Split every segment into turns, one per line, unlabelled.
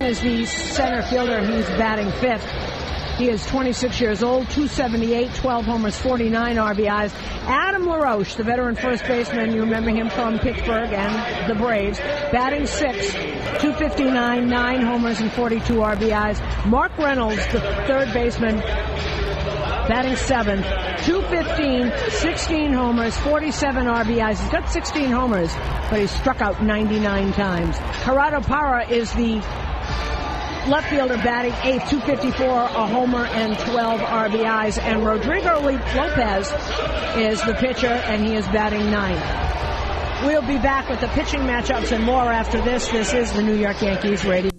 is the center fielder. He's batting fifth. He is 26 years old, 278, 12 homers, 49 RBIs. Adam LaRoche, the veteran first baseman, you remember him from Pittsburgh and the Braves, batting sixth, 259, 9 homers and 42 RBIs. Mark Reynolds, the third baseman, batting seventh, 215, 16 homers, 47 RBIs. He's got 16 homers, but he's struck out 99 times. Gerardo Parra is the left fielder batting eighth, 254, a homer and 12 RBIs. And Rodrigo Lopez is the pitcher, and he is batting ninth. We'll be back with the pitching matchups and more after this. This is the New York Yankees Radio.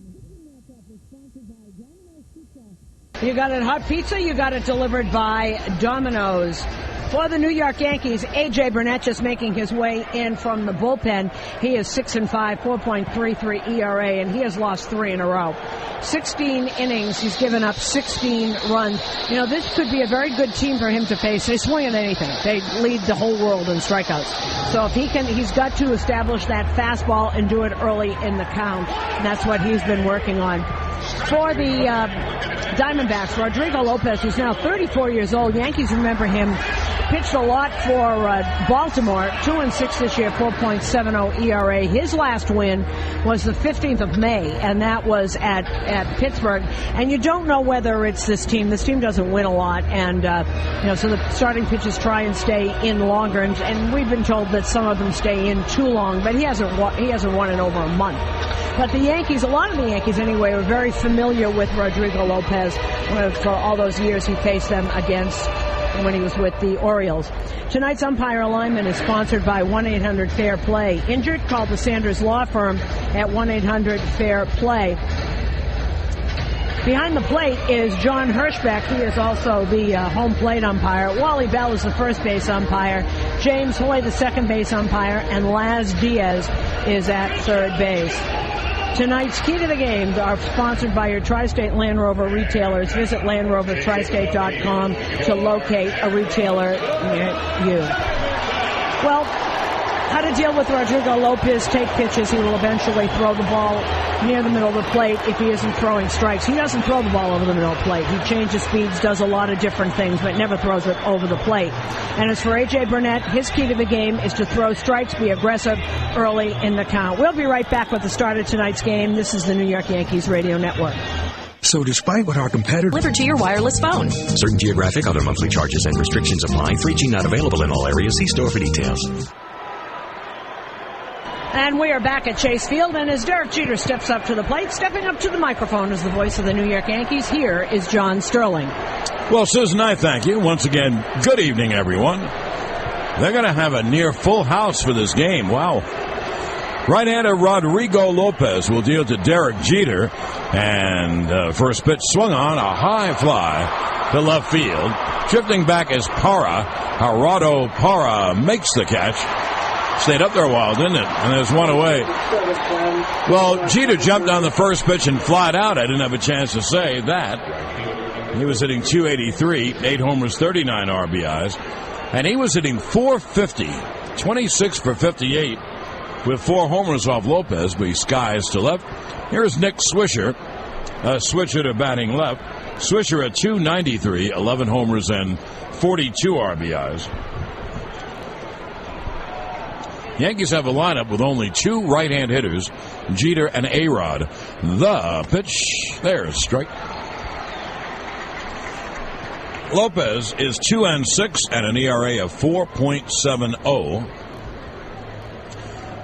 You got it hot pizza, you got it delivered by Domino's. For the New York Yankees, A.J. Burnett just making his way in from the bullpen. He is 6-5, 4.33 ERA, and he has lost 3 in a row. 16 innings, he's given up 16 runs. You know, this could be a very good team for him to face. They swing at anything. They lead the whole world in strikeouts. So if he can, he's got to establish that fastball and do it early in the count. And that's what he's been working on. For the Diamondbacks, Rodrigo Lopez, who's now 34 years old. Yankees remember him. Pitched a lot for Baltimore, 2-6 this year, 4.70 ERA. His last win was the 15th of May, and that was at Pittsburgh. And you don't know whether it's this team. This team doesn't win a lot, and so the starting pitchers try and stay in longer. And we've been told that some of them stay in too long, but he hasn't won in over a month. But the Yankees, a lot of the Yankees anyway, were very familiar with Rodrigo Lopez for all those years he faced them against when he was with the Orioles. Tonight's umpire alignment is sponsored by 1-800-FAIR-PLAY. Injured? Call the Sanders Law Firm at 1-800-FAIR-PLAY. Behind the plate is John Hirschbeck. He is also the home plate umpire. Wally Bell is the first base umpire. James Hoy, the second base umpire. And Laz Diaz is at third base. Tonight's Key to the Games are sponsored by your Tri-State Land Rover retailers. Visit LandRoverTristate.com to locate a retailer near you. Well, how to deal with Rodrigo Lopez. Take pitches. He will eventually throw the ball near the middle of the plate if he isn't throwing strikes. He doesn't throw the ball over the middle of the plate. He changes speeds, does a lot of different things, but never throws it over the plate. And as for A.J. Burnett, his key to the game is to throw strikes, be aggressive early in the count. We'll be right back with the start of tonight's game. This is the New York Yankees Radio Network.
So despite what our competitors...
Delivered to your wireless phone.
Certain geographic, other monthly charges and restrictions apply. 3G not available in all areas. See store for details.
And we are back at Chase Field, and as Derek Jeter steps up to the plate, stepping up to the microphone as the voice of the New York Yankees, here is John Sterling.
Well, Susan, I thank you. Once again, good evening, everyone. They're going to have a near full house for this game. Wow. Right-hander Rodrigo Lopez will deal to Derek Jeter, and first pitch swung on, a high fly to left field. Drifting back is Parra. Gerardo Parra makes the catch. Stayed up there a while, didn't it? And there's one away. Well, Jeter jumped on the first pitch and flied out. I didn't have a chance to say that. He was hitting .283, 8 homers, 39 RBIs. And he was hitting .450, 26 for 58, with 4 homers off Lopez, but he skies to left. Here's Nick Swisher, a switcher to batting left. Swisher at .293, 11 homers and 42 RBIs. Yankees have a lineup with only 2 right-hand hitters, Jeter and A-Rod. The pitch, there's strike. Lopez is 2-6 and an ERA of 4.70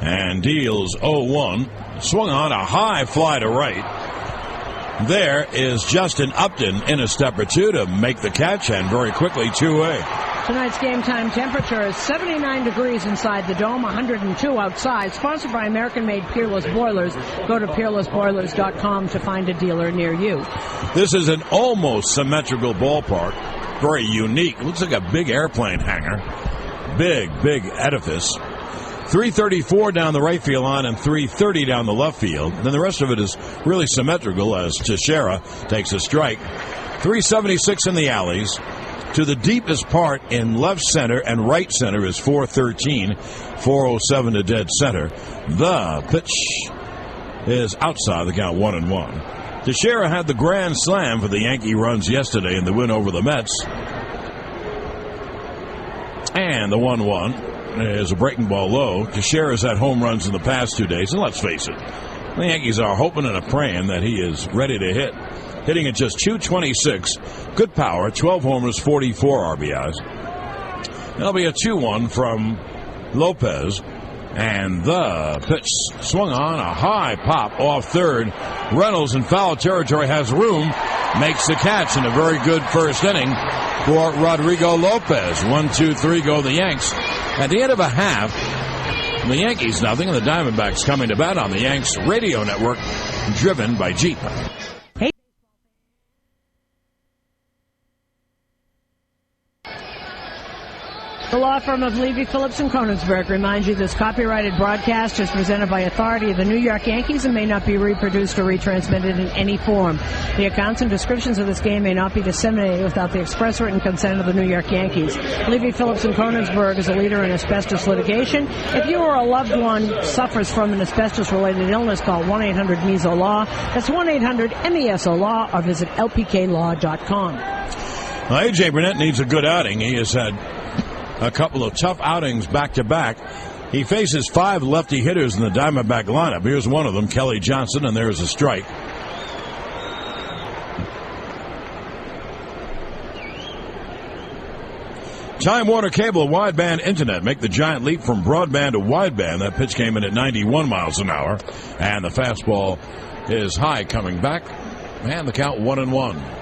and deals 0-1. Swung on, a high fly to right. There is Justin Upton in a step or two to make the catch, and very quickly 2-away.
Tonight's game time temperature is 79 degrees inside the dome, 102 outside. Sponsored by American-made Peerless Boilers. Go to peerlessboilers.com to find a dealer near you.
This is an almost symmetrical ballpark. Very unique. Looks like a big airplane hangar. Big edifice. 334 down the right field line and 330 down the left field. Then the rest of it is really symmetrical as Teixeira takes a strike. 376 in the alleys. To the deepest part in left center and right center is 413, 407 to dead center. The pitch is outside the count 1-1. Teixeira had the grand slam for the Yankee runs yesterday in the win over the Mets. And the 1-1 is a breaking ball low. Teixeira's had home runs in the past 2 days, and let's face it, the Yankees are hoping and praying that he is ready to hit. Hitting at just .226, good power, 12 homers, 44 RBIs. That'll be a 2-1 from Lopez. And the pitch swung on, a high pop off third. Reynolds in foul territory has room, makes the catch in a very good first inning for Rodrigo Lopez. 1-2-3 go the Yanks. At the end of a half, the Yankees nothing, and the Diamondbacks coming to bat on the Yanks radio network, driven by Jeep.
The law firm of Levy, Phillips & Konigsberg reminds you this copyrighted broadcast is presented by authority of the New York Yankees and may not be reproduced or retransmitted in any form. The accounts and descriptions of this game may not be disseminated without the express written consent of the New York Yankees. Levy, Phillips & Konigsberg is a leader in asbestos litigation. If you or a loved one suffers from an asbestos-related illness, call 1-800-MESO-LAW. That's 1-800-MESO-LAW, or visit lpklaw.com.
Now, A.J. Burnett needs a good outing. He has had a couple of tough outings back-to-back. He faces 5 lefty hitters in the Diamondback lineup. Here's one of them, Kelly Johnson, and there's a strike. Time Warner Cable wideband internet. Make the giant leap from broadband to wideband. That pitch came in at 91 miles an hour, and the fastball is high coming back, and the count 1-1.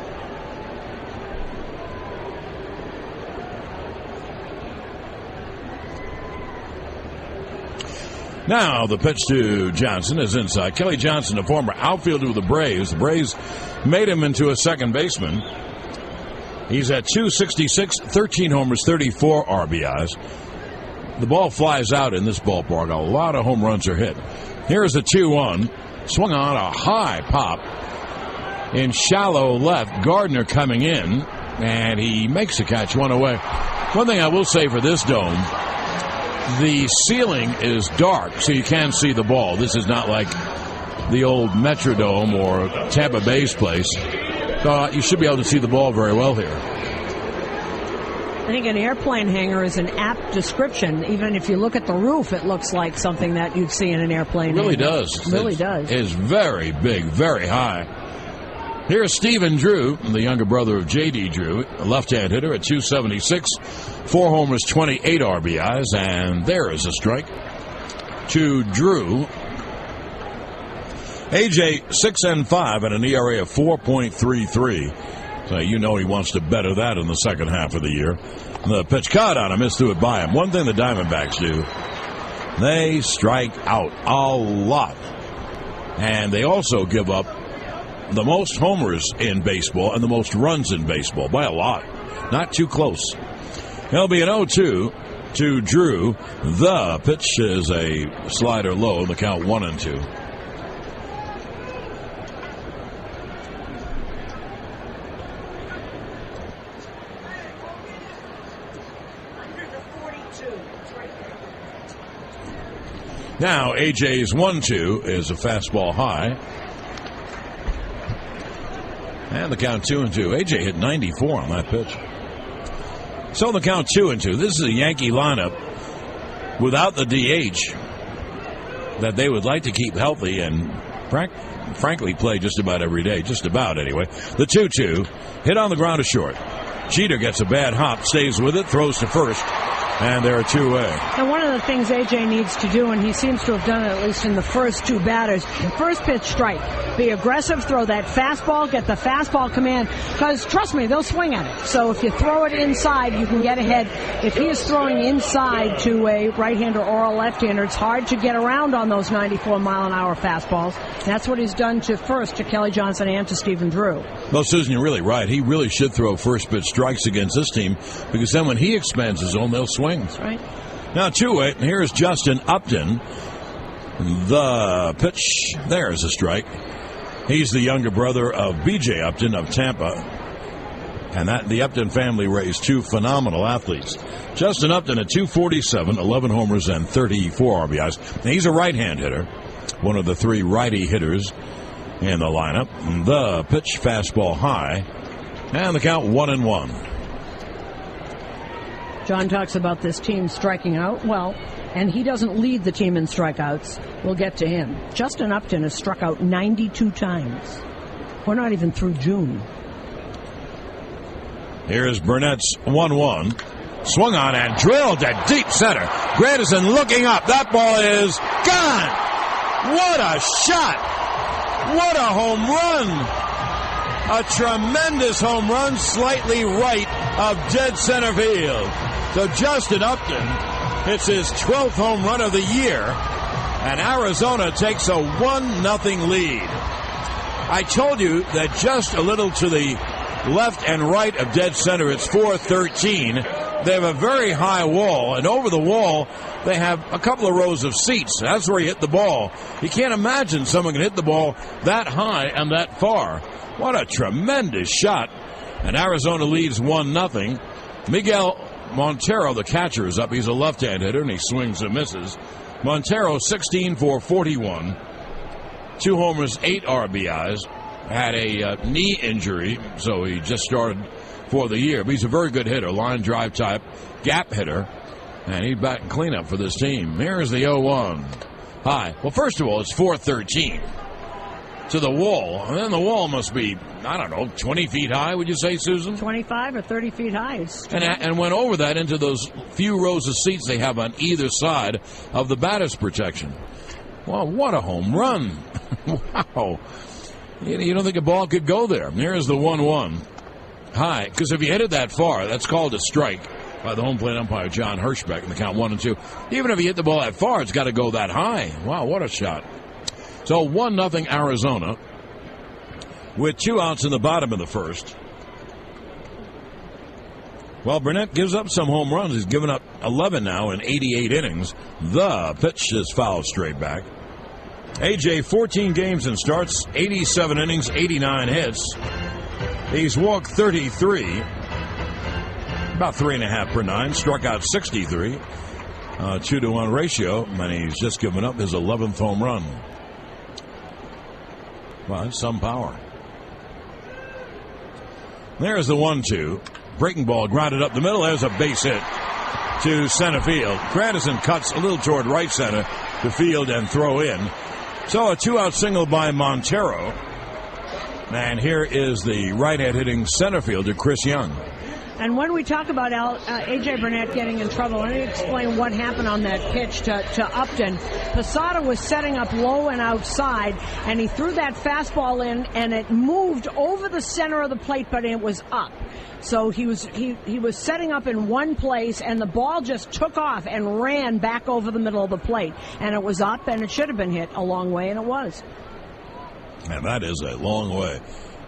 Now the pitch to Johnson is inside. Kelly Johnson, a former outfielder with the Braves. The Braves made him into a second baseman. He's at .266, 13 homers, 34 RBIs. The ball flies out in this ballpark. A lot of home runs are hit. Here's the 2-1. Swung on a high pop in shallow left. Gardner coming in, and he makes the catch, one away. One thing I will say for this dome, the ceiling is dark, so you can't see the ball. This is not like the old Metrodome or Tampa Bay's place. You should be able to see the ball very well here.
I think an airplane hangar is an apt description. Even if you look at the roof, it looks like something that you'd see in an airplane hangar.
It really does.
It really does.
It's very big, very high. Here's Stephen Drew, the younger brother of J.D. Drew, a left-hand hitter at .276, 4 homers, 28 RBIs, and there is a strike to Drew. A.J. 6-5 and an ERA of 4.33. So you know he wants to better that in the second half of the year. The pitch caught on him, missed through it by him. One thing the Diamondbacks do, they strike out a lot. And they also give up the most homers in baseball and the most runs in baseball by a lot. Not too close. It'll be an 0-2 to Drew. The pitch is a slider low in the count 1-2. Now AJ's 1-2 is a fastball high. And the count 2-2. AJ hit 94 on that pitch. So the count 2-2. This is a Yankee lineup without the DH that they would like to keep healthy and frankly play just about every day. Just about anyway. The 2-2 hit on the ground to short. Jeter gets a bad hop, stays with it, throws to first, and they're 2-away.
And one of the things A.J. needs to do, and he seems to have done it at least in the first 2 batters, first pitch strike. Be aggressive, throw that fastball, get the fastball command, because trust me, they'll swing at it. So if you throw it inside, you can get ahead. If he is throwing inside to a right-hander or a left-hander, it's hard to get around on those 94-mile-an-hour fastballs. That's what he's done to Kelly Johnson and to Stephen Drew.
Well, Susan, you're really right. He really should throw first pitch strikes against this team, because then when he expands his zone, they'll swing.
That's right.
Now 2-8, and here's Justin Upton. The pitch, there's a strike. He's the younger brother of B.J. Upton of Tampa. And the Upton family raised 2 phenomenal athletes. Justin Upton at .247, 11 homers and 34 RBIs. Now, he's a right-hand hitter. one of the 3 righty hitters in the lineup. The pitch, fastball high, and the count 1-1.
John talks about this team striking out. Well, and he doesn't lead the team in strikeouts. We'll get to him. Justin Upton has struck out 92 times. We're not even through June.
Here's Burnett's 1-1. Swung on and drilled to deep center. Granderson looking up. That ball is gone. What a shot. What a home run. A tremendous home run, slightly right of dead center field. So Justin Upton hits his 12th home run of the year, and Arizona takes a 1-0 lead. I told you that just a little to the left and right of dead center, it's 413. They have a very high wall, and over the wall, they have a couple of rows of seats. That's where he hit the ball. You can't imagine someone can hit the ball that high and that far. What a tremendous shot. And Arizona leads 1-0. Miguel Montero, the catcher, is up. He's a left-hand hitter, and he swings and misses. Montero, 16 for 41. 2 homers, 8 RBIs. Had a knee injury, so he just started for the year. But he's a very good hitter, line drive type, gap hitter. And he's batting cleanup for this team. Here's the 0-1. High. Well, first of all, it's 413 to the wall. And then the wall must be, I don't know, 20 feet high, would you say, Susan?
25 or 30 feet high.
And went over that into those few rows of seats they have on either side of the batter's protection. Well, what a home run. Wow. You don't think a ball could go there. Here's the 1-1. High. Because if you hit it that far, that's called a strike by the home plate umpire, John Hirschbeck, in the count 1-2. Even if you hit the ball that far, it's got to go that high. Wow, what a shot. So 1-0 Arizona with 2 outs in the bottom of the first. Well, Burnett gives up some home runs. He's given up 11 now in 88 innings. The pitch is fouled straight back. AJ, 14 games and starts, 87 innings, 89 hits. He's walked 33, about 3.5 per 9, struck out 63, 2-to-1 ratio, and he's just given up his 11th home run. Well, that's some power. There's the 1-2. Breaking ball grounded up the middle. There's a base hit to center field. Granderson cuts a little toward right center to field and throw in. So a 2-out single by Montero. And here is the right-hand hitting center fielder, Chris Young.
And when we talk about A.J. Burnett getting in trouble, let me explain what happened on that pitch to Upton. Posada was setting up low and outside, and he threw that fastball in, and it moved over the center of the plate, but it was up. So he was setting up in one place, and the ball just took off and ran back over the middle of the plate. And it was up, and it should have been hit a long way, and it was.
And that is a long way.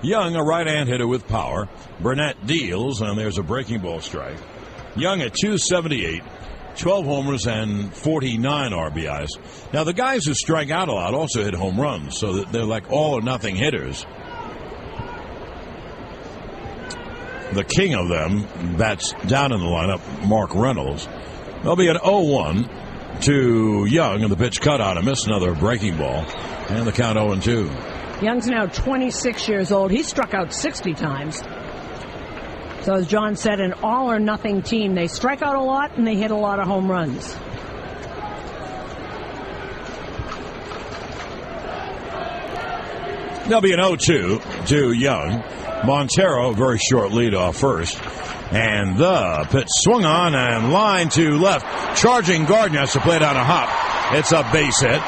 Young, a right-hand hitter with power. Burnett deals, and there's a breaking ball strike. Young at 278, 12 homers and 49 RBIs. Now, the guys who strike out a lot also hit home runs, so that they're like all-or-nothing hitters. The king of them bats down in the lineup, Mark Reynolds. There'll be an 0-1 to Young, and the pitch cut on him. Missed another breaking ball, and the count 0-2.
Young's now 26 years old. He struck out 60 times. So as John said, an all-or-nothing team. They strike out a lot, and they hit a lot of home runs.
There'll be an 0-2 to Young. Montero, very short lead off first. And the pitch swung on and line to left. Charging Gardner has to play down a hop. It's a base hit.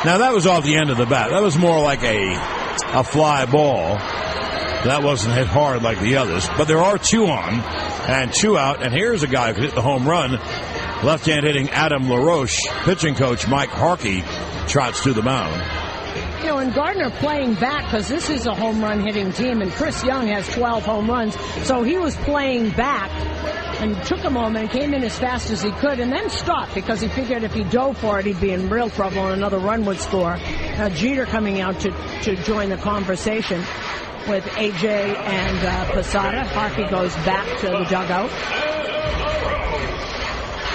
Now, that was off the end of the bat. That was more like a fly ball. That wasn't hit hard like the others. But there are 2 on and 2 out. And here's a guy who hit the home run. Left-hand hitting Adam LaRoche. Pitching coach Mike Harkey trots to the mound.
You know, and Gardner playing back, because this is a home run hitting team, and Chris Young has 12 home runs. So he was playing back and took a moment and came in as fast as he could and then stopped because he figured if he dove for it, he'd be in real trouble and another run would score. Jeter coming out to join the conversation with A.J. and Posada. Harkey goes back to the dugout.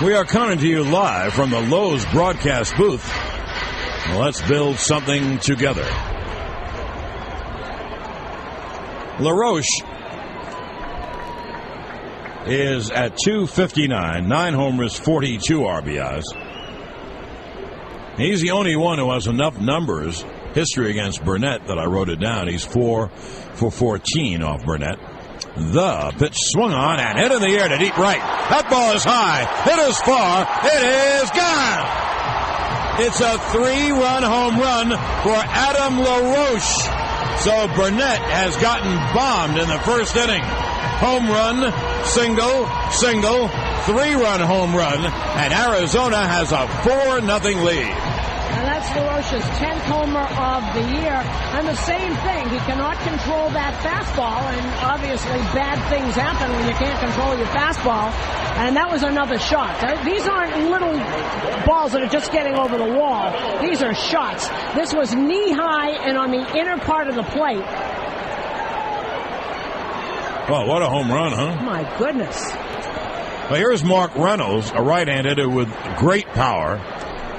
We are coming to you live from the Lowe's broadcast booth Let's build something together. LaRoche is at 259, 9 homers, 42 RBIs. He's the only one who has enough numbers, history against Burnett, that I wrote it down. He's 4 for 14 off Burnett. The pitch swung on and hit in the air to deep right. That ball is high. It is far. It is gone. It's a 3-run home run for Adam LaRoche. So Burnett has gotten bombed in the first inning. Home run, single, 3-run home run, and Arizona has a 4-0 lead.
And that's LaRoche's 10th homer of the year. And the same thing, he cannot control that fastball, and obviously bad things happen when you can't control your fastball. And that was another shot. These aren't little balls that are just getting over the wall. These are shots. This was knee-high and on the inner part of the plate.
Well, what a home run, huh?
My goodness.
Well, here's Mark Reynolds, a right-handed hitter with great power.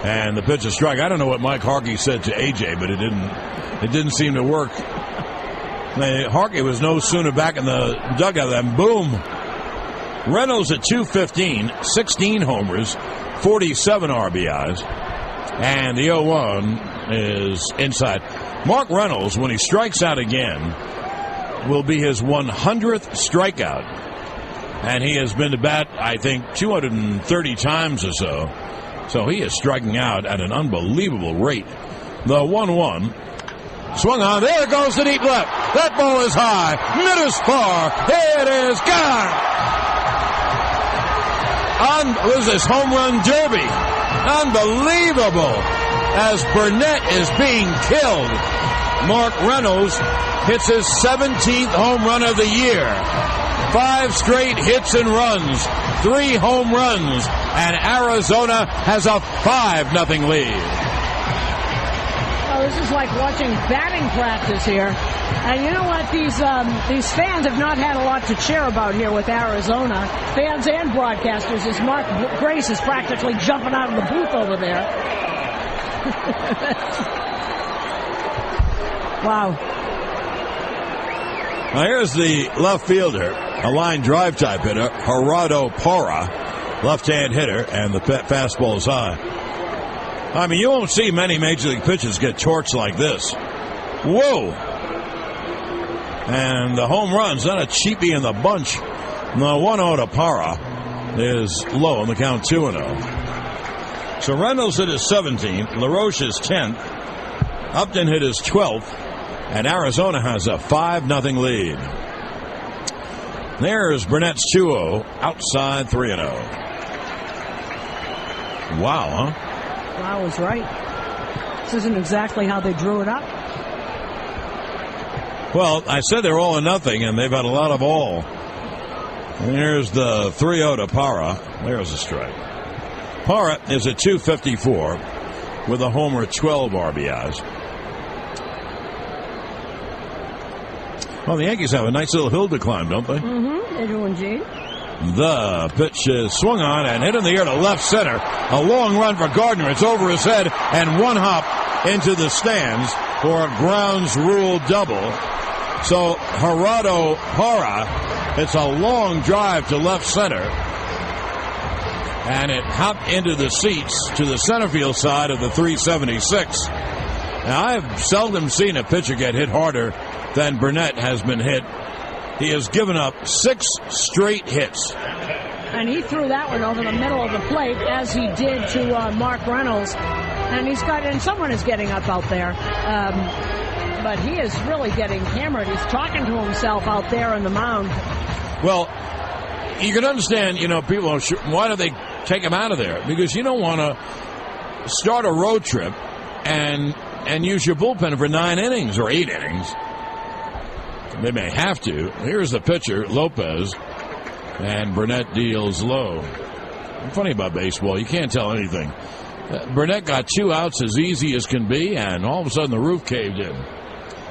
And the pitch is strike. I don't know what Mike Harkey said to AJ, but it didn't seem to work. Harkey was no sooner back in the dugout than boom. Reynolds at 215, 16 homers, 47 RBIs, and the 0-1 is inside. Mark Reynolds, when he strikes out again, will be his 100th strikeout, and he has been to bat, I think, 230 times or so. So he is striking out at an unbelievable rate. The 1-1 swung on. There goes the deep left. That ball is high. It is far. It is gone. What is this? Home run derby. Unbelievable. As Burnett is being killed. Mark Reynolds hits his 17th home run of the year. 5 straight hits and runs. 3 home runs. And Arizona has a 5-0 lead.
Oh, this is like watching batting practice here. And you know what? These fans have not had a lot to cheer about here with Arizona. Fans and broadcasters, as Mark Grace is practically jumping out of the booth over there. Wow.
Now here's the left fielder, a line drive type hitter, Gerardo Parra, left-hand hitter, and the fastball is high. I mean, you won't see many major league pitchers get torched like this. Whoa! And the home run's not a cheapie in the bunch. The 1-0 to Parra is low on the count, 2-0. So Reynolds hit his 17th, LaRoche is 10th, Upton hit his 12th, and Arizona has a 5-0 lead. There's Burnett's 2-0, outside 3-0. Wow, huh?
Wow is right. This isn't exactly how they drew it up.
Well, I said they're all or nothing, and they've had a lot of all. There's the 3-0 to Parra. There's a strike. Parra is at 254 with a homer, 12 RBIs. Well, the Yankees have a nice little hill to climb, don't they?
Mm-hmm. They do indeed.
The pitch is swung on and hit in the air to left center. A long run for Gardner. It's over his head and one hop into the stands for a grounds rule double. So Gerardo Parra, it's a long drive to left center. And it hopped into the seats to the center field side of the 376. Now, I've seldom seen a pitcher get hit harder than Burnett has been hit. He has given up 6 straight hits.
And he threw that one over the middle of the plate, as he did to Mark Reynolds. And someone is getting up out there. But he is really getting hammered. He's talking to himself out there on the mound.
Well, you can understand, people are why do they take him out of there? Because you don't want to start a road trip and use your bullpen for 9 innings or 8 innings. They may have to. Here's the pitcher, Lopez, and Burnett deals low. Funny about baseball, you can't tell anything. Burnett got 2 outs as easy as can be, and all of a sudden the roof caved in.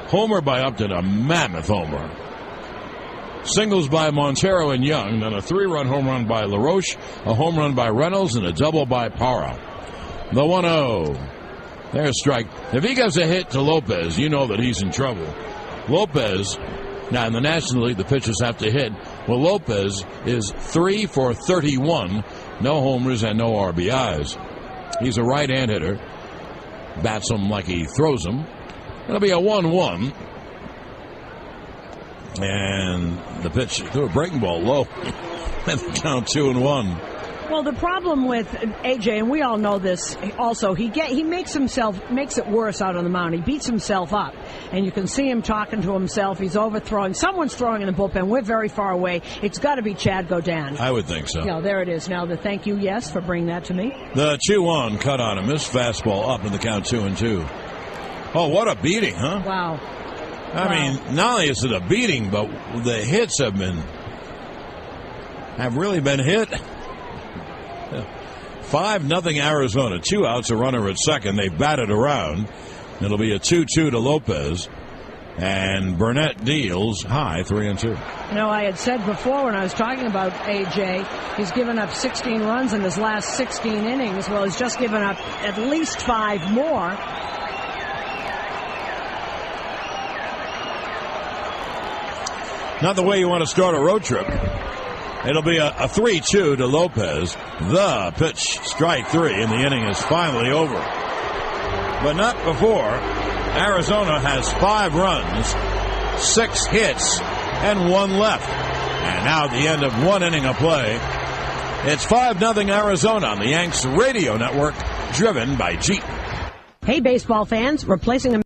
Homer by Upton, a mammoth homer. Singles by Montero and Young, then a 3-run home run by LaRoche, a home run by Reynolds, and a double by Parra. The 1-0. There's strike. If he gives a hit to Lopez, you know that he's in trouble. Lopez, now in the National League, the pitchers have to hit. Well, Lopez is 3 for 31, no homers and no RBIs. He's a right-hand hitter. Bats them like he throws them. It'll be a 1-1. And the pitch threw a breaking ball low. And the count 2-1.
Well, the problem with AJ, and we all know this also, he makes it worse out on the mound. He beats himself up. And you can see him talking to himself. He's overthrowing. Someone's throwing in the bullpen. We're very far away. It's got to be Chad Godin.
I would think so.
Yeah, there it is. Now, the thank you, yes, for bringing that to me.
The 2-1 cut on him. Missed fastball up in the count 2-2. Oh, what a beating, huh?
Wow.
I mean, not only is it a beating, but the hits have really been hit. 5-0 Arizona. 2 outs, a runner at second. They batted around. It'll be a 2-2 to Lopez. And Burnett deals high 3-2.
You know, I had said before when I was talking about AJ, he's given up 16 runs in his last 16 innings. Well, he's just given up at least 5 more.
Not the way you want to start a road trip. It'll be a 3-2 to Lopez. The pitch, strike 3, and the inning is finally over. But not before. Arizona has 5 runs, 6 hits, and 1 left. And now at the end of 1 inning of play, it's 5-0 Arizona on the Yanks radio network, driven by Jeep.
Hey, baseball fans, replacing a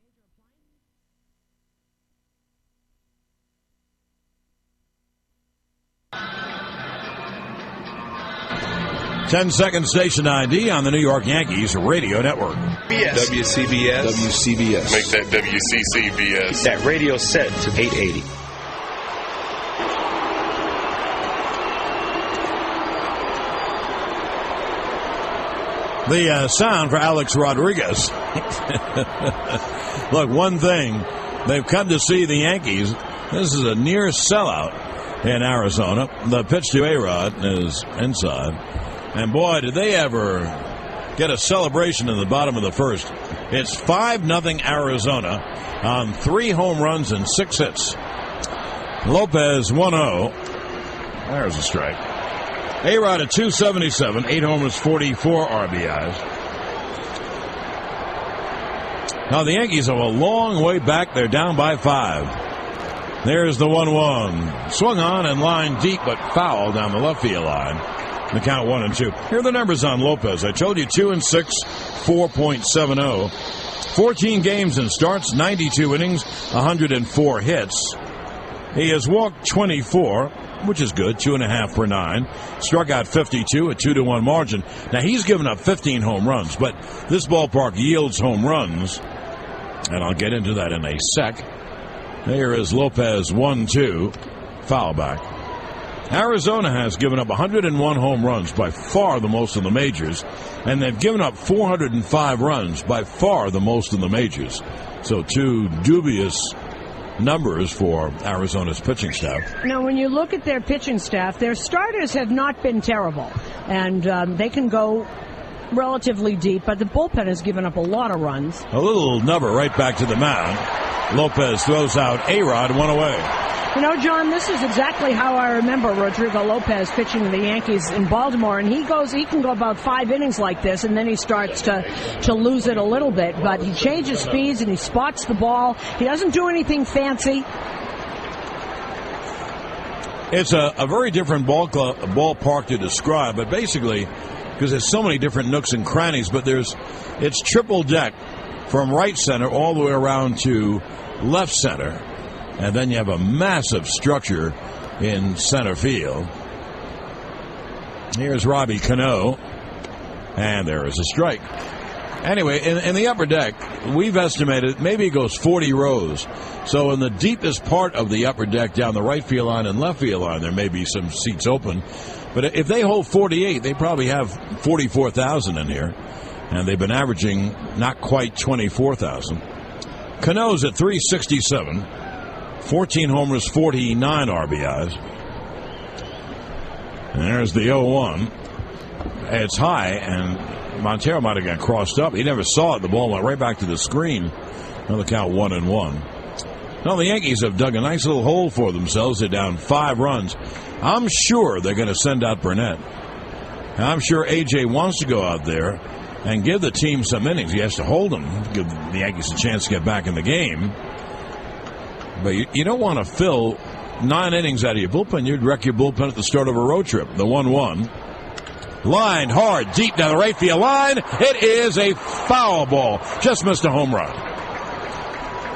10-second station ID on the New York Yankees radio network.
WCBS.
WCBS.
Make that WCCBS.
Keep that radio set to 880.
The sound for Alex Rodriguez. Look, one thing, they've come to see the Yankees. This is a near sellout in Arizona. The pitch to A-Rod is inside. And boy, did they ever get a celebration in the bottom of the first. It's 5-0 Arizona on 3 home runs and 6 hits. Lopez 1-0. There's a strike. A-Rod at 277, 8 homers, 44 RBIs. Now the Yankees are a long way back. They're down by 5. There's the 1-1. Swung on and lined deep, but foul down the left field line. The count 1-2. Here are the numbers on Lopez. I told you 2-6, 4.70. 14 games and starts, 92 innings, 104 hits. He has walked 24, which is good, 2.5 per 9. Struck out 52, a 2-1 margin. Now he's given up 15 home runs, but this ballpark yields home runs, and I'll get into that in a sec. Here is Lopez 1-2, foul back. Arizona has given up 101 home runs, by far the most in the majors, and they've given up 405 runs, by far the most in the majors. So 2 dubious numbers for Arizona's pitching staff.
Now, when you look at their pitching staff, their starters have not been terrible, and they can go relatively deep, but the bullpen has given up a lot of runs.
A little nubber right back to the mound. Lopez throws out A-Rod, 1 away.
You know, John, this is exactly how I remember Rodrigo Lopez pitching to the Yankees in Baltimore, and he can go about 5 innings like this, and then he starts to lose it a little bit, but he changes speeds and he spots the ball. He doesn't do anything fancy.
It's a very different ballpark to describe, but basically, because there's so many different nooks and crannies, but it's triple deck from right center all the way around to left center. And then you have a massive structure in center field. Here's Robbie Cano. And there is a strike. Anyway, in the upper deck, we've estimated maybe it goes 40 rows. So in the deepest part of the upper deck down the right field line and left field line, there may be some seats open. But if they hold 48, they probably have 44,000 in here. And they've been averaging not quite 24,000. Cano's at 367. 14 homers, 49 RBIs. And there's the 0-1. It's high, and Montero might have got crossed up. He never saw it. The ball went right back to the screen. Another count 1-1. Now the Yankees have dug a nice little hole for themselves. They're down 5 runs. I'm sure they're going to send out Burnett. And I'm sure A.J. wants to go out there and give the team some innings. He has to hold them, give the Yankees a chance to get back in the game. But you don't want to fill 9 innings out of your bullpen. You'd wreck your bullpen at the start of a road trip. The 1-1. Lined hard, deep down the right field line. It is a foul ball. Just missed a home run.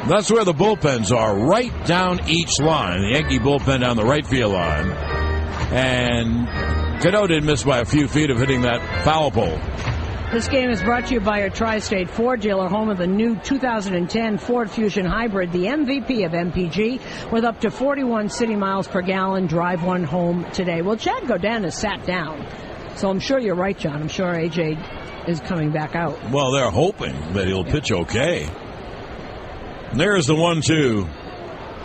That's where the bullpens are, right down each line. The Yankee bullpen down the right field line. And Cano didn't miss by a few feet of hitting that foul pole.
This game is brought to you by your Tri-State Ford dealer, home of the new 2010 Ford Fusion Hybrid, the MVP of MPG, with up to 41 city miles per gallon. Drive one home today. Well, Chad Godin has sat down, so I'm sure you're right, John. I'm sure A.J. is coming back out.
Well, they're hoping that he'll pitch okay. There's the 1-2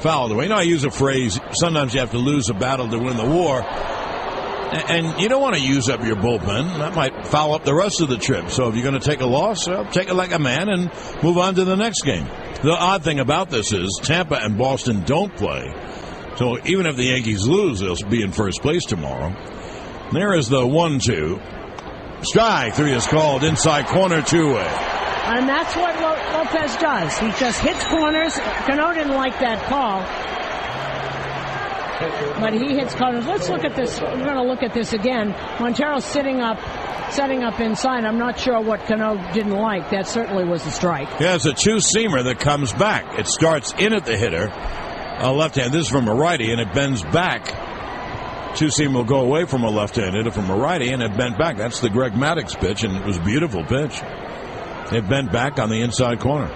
foul away. You know, I use a phrase, sometimes you have to lose a battle to win the war. And you don't want to use up your bullpen. That might foul up the rest of the trip. So if you're going to take a loss, take it like a man and move on to the next game. The odd thing about this is Tampa and Boston don't play. So even if the Yankees lose, they'll be in first place tomorrow. There is the 1-2. Strike 3 is called, inside corner, 2-way.
And that's what Lopez does. He just hits corners. Cano didn't like that call, but he hits corners. Let's look at this. We're going to look at this again. Montero's setting up inside. I'm not sure what Cano didn't like. That certainly was a strike.
Yeah, it's a two-seamer that comes back. It starts in at the hitter, a left hand. This is from a righty, and it bends back. Two-seam will go away from a left-hand hitter from a righty, and it bent back. That's the Greg Maddux pitch, and it was a beautiful pitch. It bent back on the inside corner.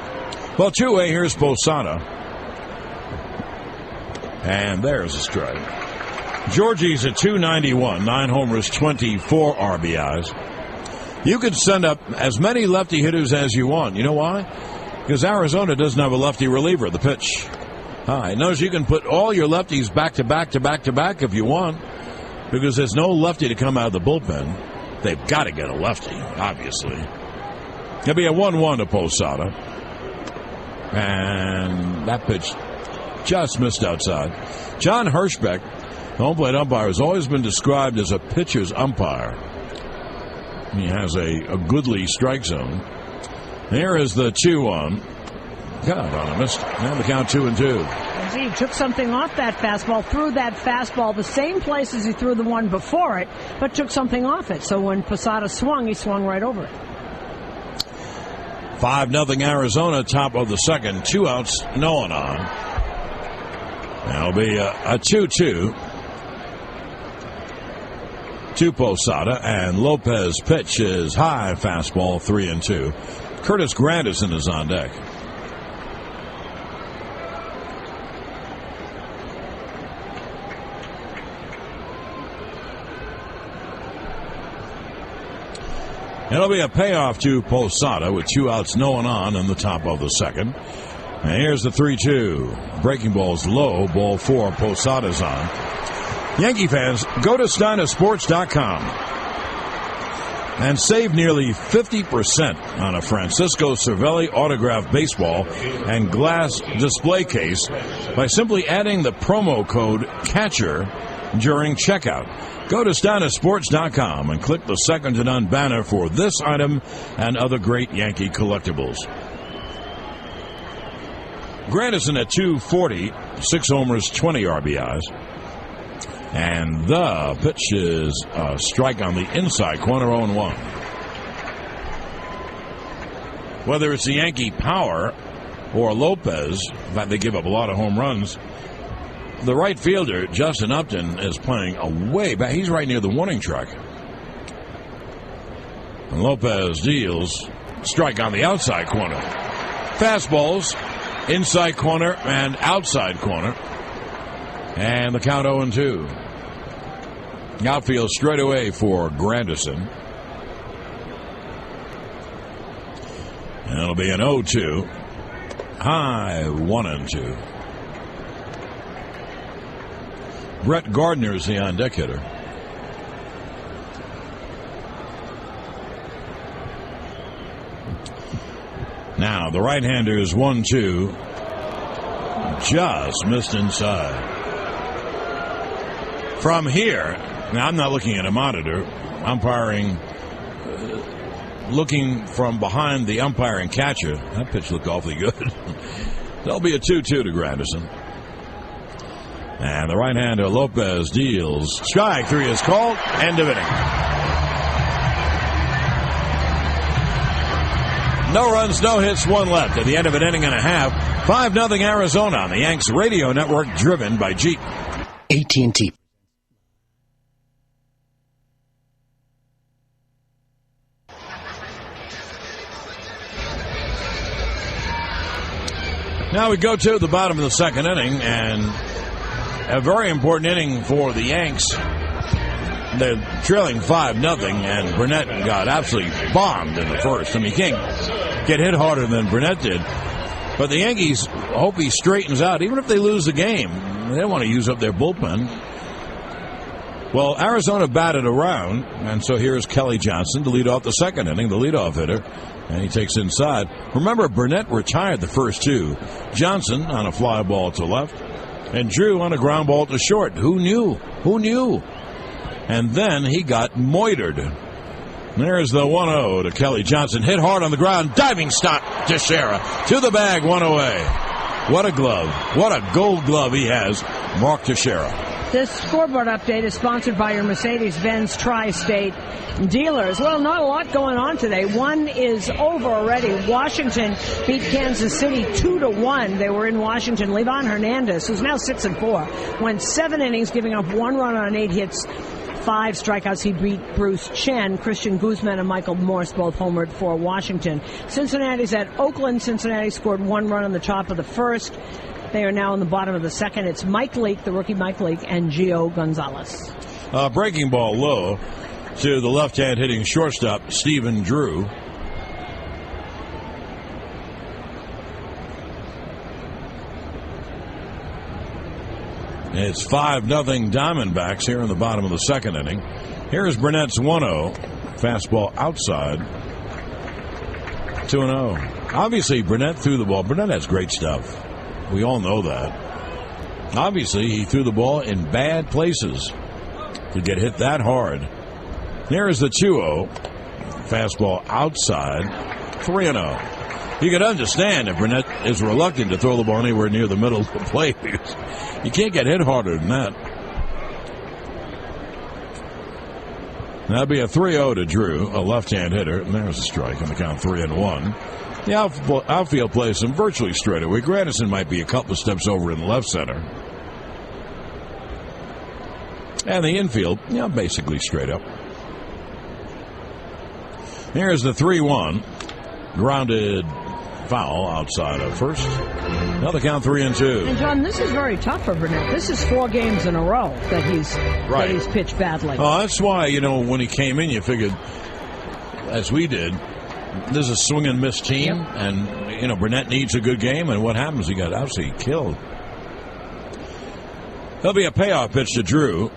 Well, 2-way, here's Posada. And there's a strike. Georgie's at 291, 9 homers, 24 RBIs. You could send up as many lefty hitters as you want. You know why? Because Arizona doesn't have a lefty reliever. The pitch high. Notice you can put all your lefties back to back to back to back if you want, because there's no lefty to come out of the bullpen. They've got to get a lefty, obviously. It'll be a 1-1 to Posada. And that pitch just missed outside. John Hirschbeck, the home plate umpire, has always been described as a pitcher's umpire. He has a goodly strike zone. Here is the 2-1. God, I missed. Now the count 2-2.
He took something off that fastball, threw that fastball the same place as he threw the one before it, but took something off it. So when Posada swung, he swung right over it.
5-0 Arizona, top of the second. 2 outs, no one on. That'll be a 2-2 to Posada, and Lopez pitch is high fastball, 3-2. Curtis Granderson is on deck. It'll be a payoff to Posada with 2 outs, no one on in the top of the second. And here's the 3-2. Breaking ball's low. Ball 4. Posada's on. Yankee fans, go to SteinerSports.com and save nearly 50% on a Francisco Cervelli autographed baseball and glass display case by simply adding the promo code CATCHER during checkout. Go to SteinerSports.com and click the second to none banner for this item and other great Yankee collectibles. Granderson at 240, 6 homers, 20 RBIs. And the pitch is a strike on the inside corner, 0-1. Whether it's the Yankee power or Lopez, in fact, they give up a lot of home runs. The right fielder, Justin Upton, is playing way back. He's right near the warning track. And Lopez deals strike on the outside corner. Fastballs, inside corner and outside corner. And the count 0-2. Outfield straight away for Granderson. And it'll be an 0-2. High 1-2. Brett Gardner's the on-deck hitter. Now, the right-hander is 1-2. Just missed inside. From here, now I'm not looking at a monitor. Umpiring, looking from behind the umpiring catcher. That pitch looked awfully good. There'll be a 2-2 to Granderson. And the right-hander, Lopez, deals. Strike 3 is called. End of inning. No runs, no hits, 1 left at the end of an inning and a half. 5-0 Arizona on the Yanks radio network, driven by Jeep.
AT&T.
Now we go to the bottom of the second inning, and a very important inning for the Yanks. They're trailing 5-0, and Burnett got absolutely bombed in the first. I mean, you can't get hit harder than Burnett did. But the Yankees hope he straightens out. Even if they lose the game, they don't want to use up their bullpen. Well, Arizona batted around, and so here's Kelly Johnson to lead off the second inning, the leadoff hitter, and he takes inside. Remember, Burnett retired the first 2. Johnson on a fly ball to left, and Drew on a ground ball to short. Who knew? Who knew? And then he got moitered. There's the 1-0 to Kelly Johnson. Hit hard on the ground. Diving stop to Teixeira. To the bag, 1 away. What a glove. What a gold glove he has. Mark Teixeira.
This scoreboard update is sponsored by your Mercedes-Benz Tri-State dealers. Well, not a lot going on today. One is over already. Washington beat Kansas City 2-1. They were in Washington. Livan Hernandez, who's now 6-4, went 7 innings, giving up 1 run on 8 hits, 5 strikeouts. He beat Bruce Chen. Christian Guzman and Michael Morse both homered for Washington. Cincinnati's at Oakland. Cincinnati scored 1 run on the top of the first. They are now in the bottom of the second. It's Mike Leake, the rookie Mike Leake, and Gio Gonzalez.
Breaking ball low to the left-hand hitting shortstop, Stephen Drew. It's 5-0 Diamondbacks here in the bottom of the second inning. Here's Burnett's 1-0. Fastball outside. 2-0. Obviously, Burnett threw the ball. Burnett has great stuff. We all know that. Obviously, he threw the ball in bad places to get hit that hard. There's the 2-0. Fastball outside. 3-0. You can understand if Burnett is reluctant to throw the ball anywhere near the middle of the plate, because you can't get hit harder than that. That'll be a 3-0 to Drew, a left-hand hitter, and there's a strike on the count 3-1. The outfield plays some virtually straight away. Granderson might be a couple of steps over in the left center. And the infield, basically straight up. Here's the 3-1. Grounded foul outside of first. Another count 3-2.
And John, this is very tough for Burnett. This is 4 games in a row that he's pitched badly.
Oh, that's why, when he came in, you figured, as we did, this is a swing and miss team, yep. And Burnett needs a good game, and what happens? He got absolutely killed. There'll be a payoff pitch to Drew,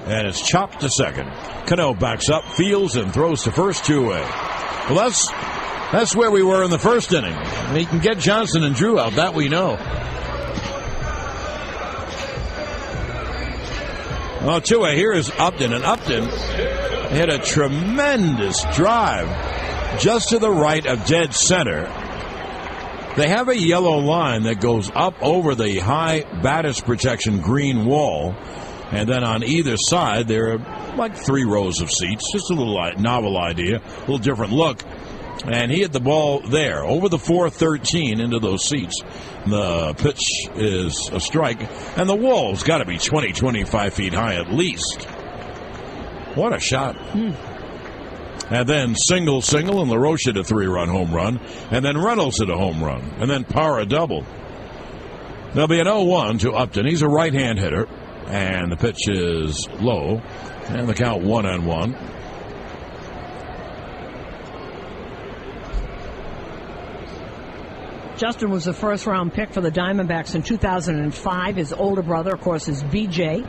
and it's chopped to second. Cano backs up, fields, and throws to first, 2 away. Well, that's where we were in the first inning. He can get Johnson and Drew out, that we know. Well, 2 away. Here is Upton, and Upton hit a tremendous drive just to the right of dead center. They have a yellow line that goes up over the high batters protection green wall, and then on either side there are like 3 rows of seats. Just a little novel idea, a little different look. And he hit the ball there over the 413 into those seats. The pitch is a strike, and the wall's got to be 20-25 feet high at least. What a shot. And then single, and LaRoche hit a 3-run home run. And then Reynolds hit a home run. And then Parra a double. There'll be an 0-1 to Upton. He's a right-hand hitter. And the pitch is low. And the count 1-1.
Justin was the first-round pick for the Diamondbacks in 2005. His older brother, of course, is BJ.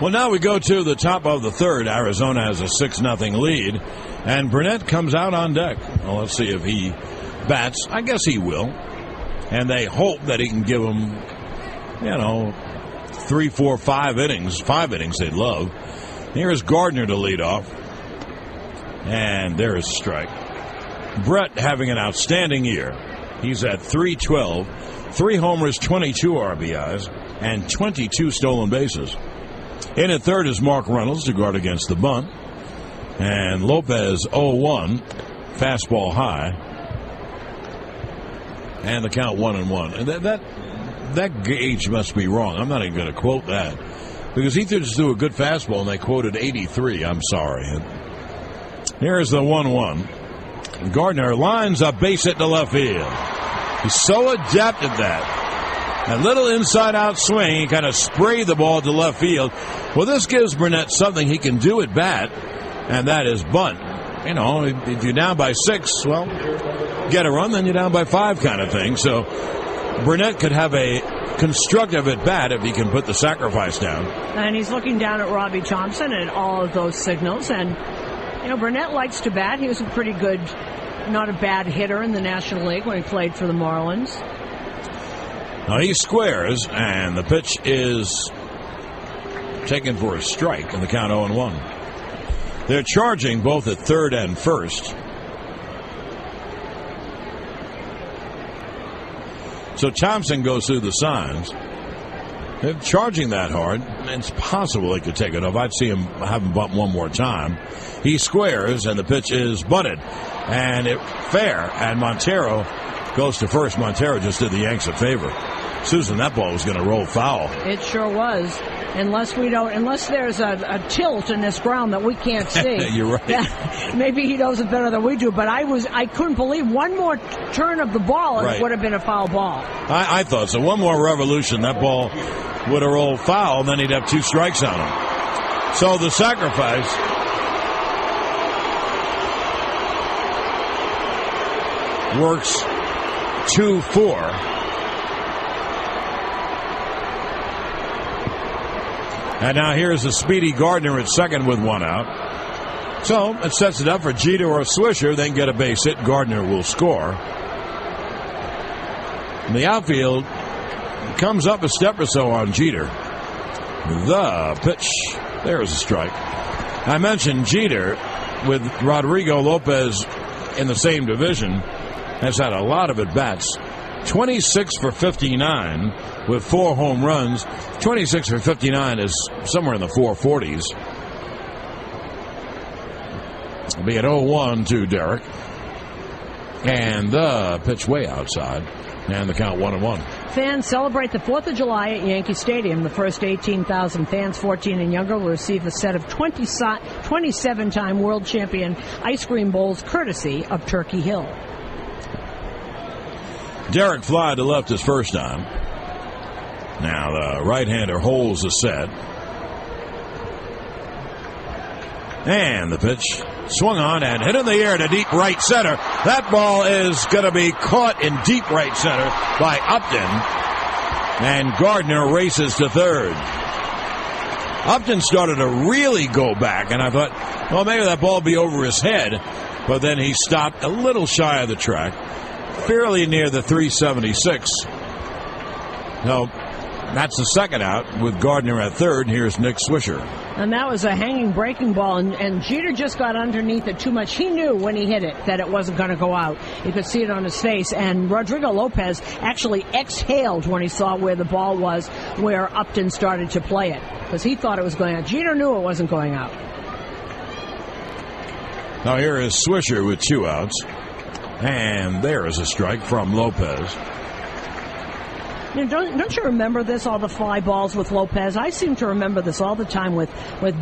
Well, now we go to the top of the third. Arizona has a 6-0 lead, and Burnett comes out on deck. Well, let's see if he bats. I guess he will. And they hope that he can give them, 3, 4, 5 innings. 5 innings they'd love. Here's Gardner to lead off. And there is a strike. Brett having an outstanding year. He's at .312, 3 homers, 22 RBIs, and 22 stolen bases. In at third is Mark Reynolds to guard against the bunt. And Lopez 0-1, fastball high. And the count 1-1. And that gauge must be wrong. I'm not even going to quote that. Because he just threw a good fastball and they quoted 83. I'm sorry. Here's the 1-1. Gardner lines a base hit to left field. He's so adept at that. A little inside-out swing, he kind of sprayed the ball to left field. Well, this gives Burnett something he can do at bat, and that is bunt. If you're down by 6, well, get a run, then you're down by 5 kind of thing. So Burnett could have a constructive at bat if he can put the sacrifice down.
And he's looking down at Robbie Thompson and all of those signals. And, Burnett likes to bat. He was a pretty good, not a bad hitter in the National League when he played for the Marlins.
Now he squares, and the pitch is taken for a strike, and the count 0-1. They're charging both at third and first. So Thompson goes through the signs. They're charging that hard. It's possible they could take it off. I'd see him have him bunt one more time. He squares, and the pitch is bunted. And fair, and Montero goes to first. Montero just did the Yanks a favor. Susan, that ball was going to roll foul.
It sure was. Unless there's a tilt in this ground that we can't see.
You're right.
Maybe he knows it better than we do, but I couldn't believe one more turn of the ball and it would have been a foul ball.
I thought so. One more revolution, that ball would have rolled foul, and then he'd have 2 strikes on him. So the sacrifice works 2-4. And now here's the speedy Gardner at second with 1 out. So it sets it up for Jeter or Swisher. Then get a base hit. Gardner will score. And the outfield comes up a step or so on Jeter. The pitch. There's a strike. I mentioned Jeter with Rodrigo Lopez in the same division has had a lot of at-bats. 26 for 59 with 4 home runs. 26 for 59 is somewhere in the 440s. It'll be an 0-1 to Derek. And the pitch way outside. And the count 1-1.
Fans celebrate the 4th of July at Yankee Stadium. The first 18,000 fans, 14 and younger, will receive a set of 27-time world champion ice cream bowls courtesy of Turkey Hill.
Derek fly to left his first time. Now the right-hander holds the set. And the pitch swung on and hit in the air to deep right center. That ball is going to be caught in deep right center by Upton. And Gardner races to third. Upton started to really go back, and I thought, well, maybe that ball will be over his head. But then he stopped a little shy of the track, fairly near the 376. No, that's the second out with Gardner at third. Here's Nick Swisher.
And that was a hanging breaking ball, and Jeter just got underneath it too much. He knew when he hit it that it wasn't going to go out. You could see it on his face, and Rodrigo Lopez actually exhaled when he saw where the ball was, where Upton started to play it, because he thought it was going out. Jeter knew it wasn't going out.
Now here is Swisher with 2 outs. And there is a strike from Lopez.
Don't you remember this, all the fly balls with Lopez? I seem to remember this all the time with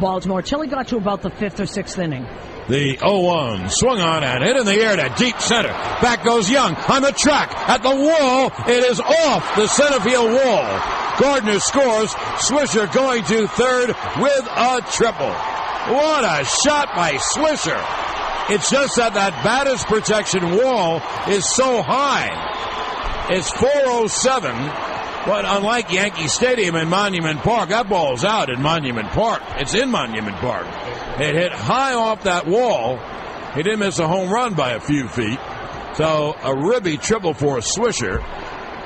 Baltimore, till he got to about the 5th or 6th inning.
The 0-1 swung on and hit in the air to deep center. Back goes Young on the track at the wall. It is off the center field wall. Gardner scores. Swisher going to third with a triple. What a shot by Swisher. It's just that batter's protection wall is so high. It's 407, But unlike Yankee Stadium and Monument Park, that ball's out in Monument Park. It's in Monument Park. It hit high off that wall. He didn't miss a home run by a few feet. So a ribby triple for Swisher.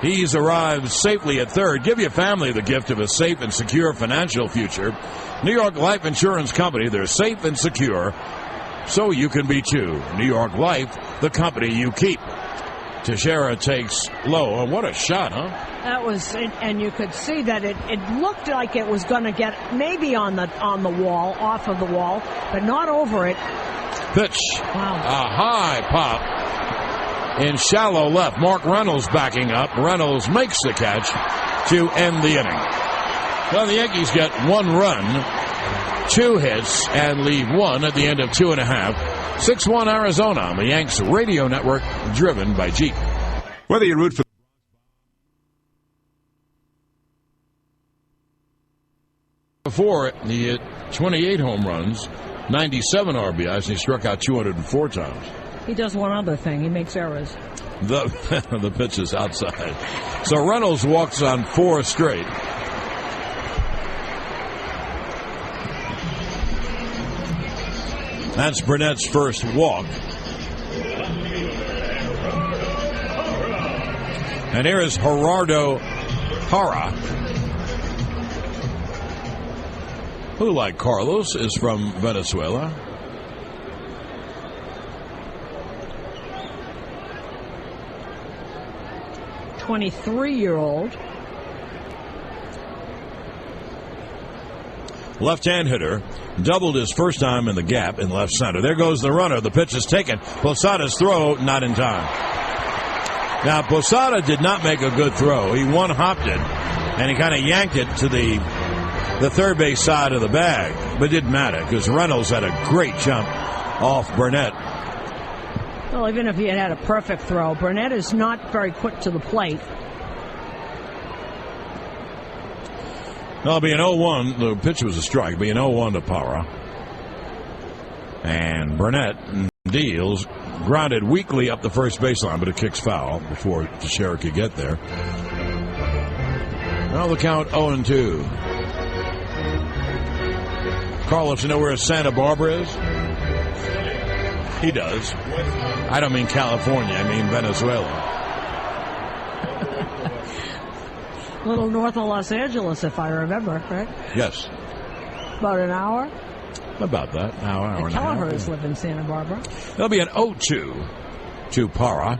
He's arrived safely at third. Give your family the gift of a safe and secure financial future. New York Life Insurance Company, they're safe and secure, so you can be too. New York Life, the company you keep. Teixeira takes low. And what a shot, huh?
That was, and you could see that it looked like it was going to get maybe on the wall, off of the wall, but not over it.
Pitch.
Wow.
A high pop in shallow left. Mark Reynolds backing up. Reynolds makes the catch to end the inning. Well, the Yankees get 1 run, 2 hits, and leave 1 at the end of 2.5. 6-1 Arizona on the Yanks radio network, driven by Jeep.
Whether you root for
before, he hit 28 home runs, 97 RBIs, and he struck out 204 times.
He does one other thing. He makes errors.
The pitch is outside. So Reynolds walks on 4 straight. That's Burnett's first walk. And here is Gerardo Parra, who, like Carlos, is from Venezuela.
'23-year-old.
Left-hand hitter, doubled his first time in the gap in left center. There goes the runner. The pitch is taken. Posada's throw not in time. Now, Posada did not make a good throw. He one-hopped it, and he kind of yanked it to the third base side of the bag. But it didn't matter because Reynolds had a great jump off Burnett.
Well, even if he had a perfect throw, Burnett is not very quick to the plate.
It'll be an 0-1. The pitch was a strike. It'll be an 0-1 to Parra. And Burnett deals, grounded weakly up the first baseline, but it kicks foul before Teixeira could get there. Now the count 0-2. Carlos, you know where Santa Barbara is? He does. I don't mean California. I mean Venezuela.
A little north of Los Angeles, if I remember, right?
Yes.
About an hour?
About that. Hour and a half.
Kelleher's live in Santa Barbara.
There'll be an 0-2 to Parra.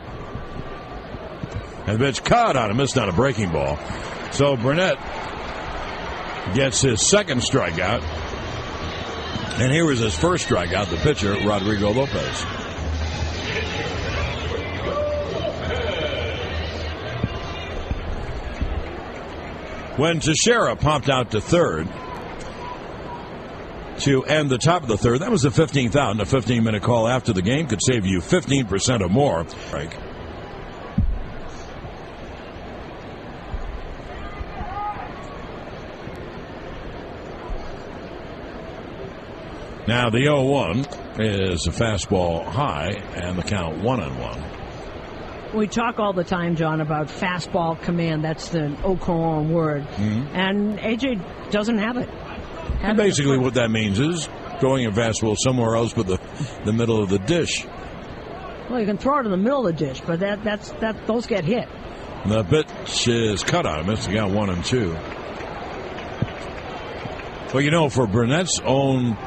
And the pitch caught on him. Missed on a breaking ball. So Burnett gets his second strikeout. And here was his first strikeout, the pitcher, Rodrigo Lopez. When Teixeira popped out to third to end the top of the third, that was the 15th out, and a 15-minute call after the game could save you 15% or more. Now the 0-1 is a fastball high, and the count 1-1.
We talk all the time, John, about fastball command. That's the au courant word. Mm-hmm. And AJ doesn't have it.
Basically what that means is throwing a fastball somewhere else but the middle of the dish.
Well, you can throw it in the middle of the dish, but those get hit.
And the pitch is cut on him. It's got 1-2. Well, you know, for Burnett's own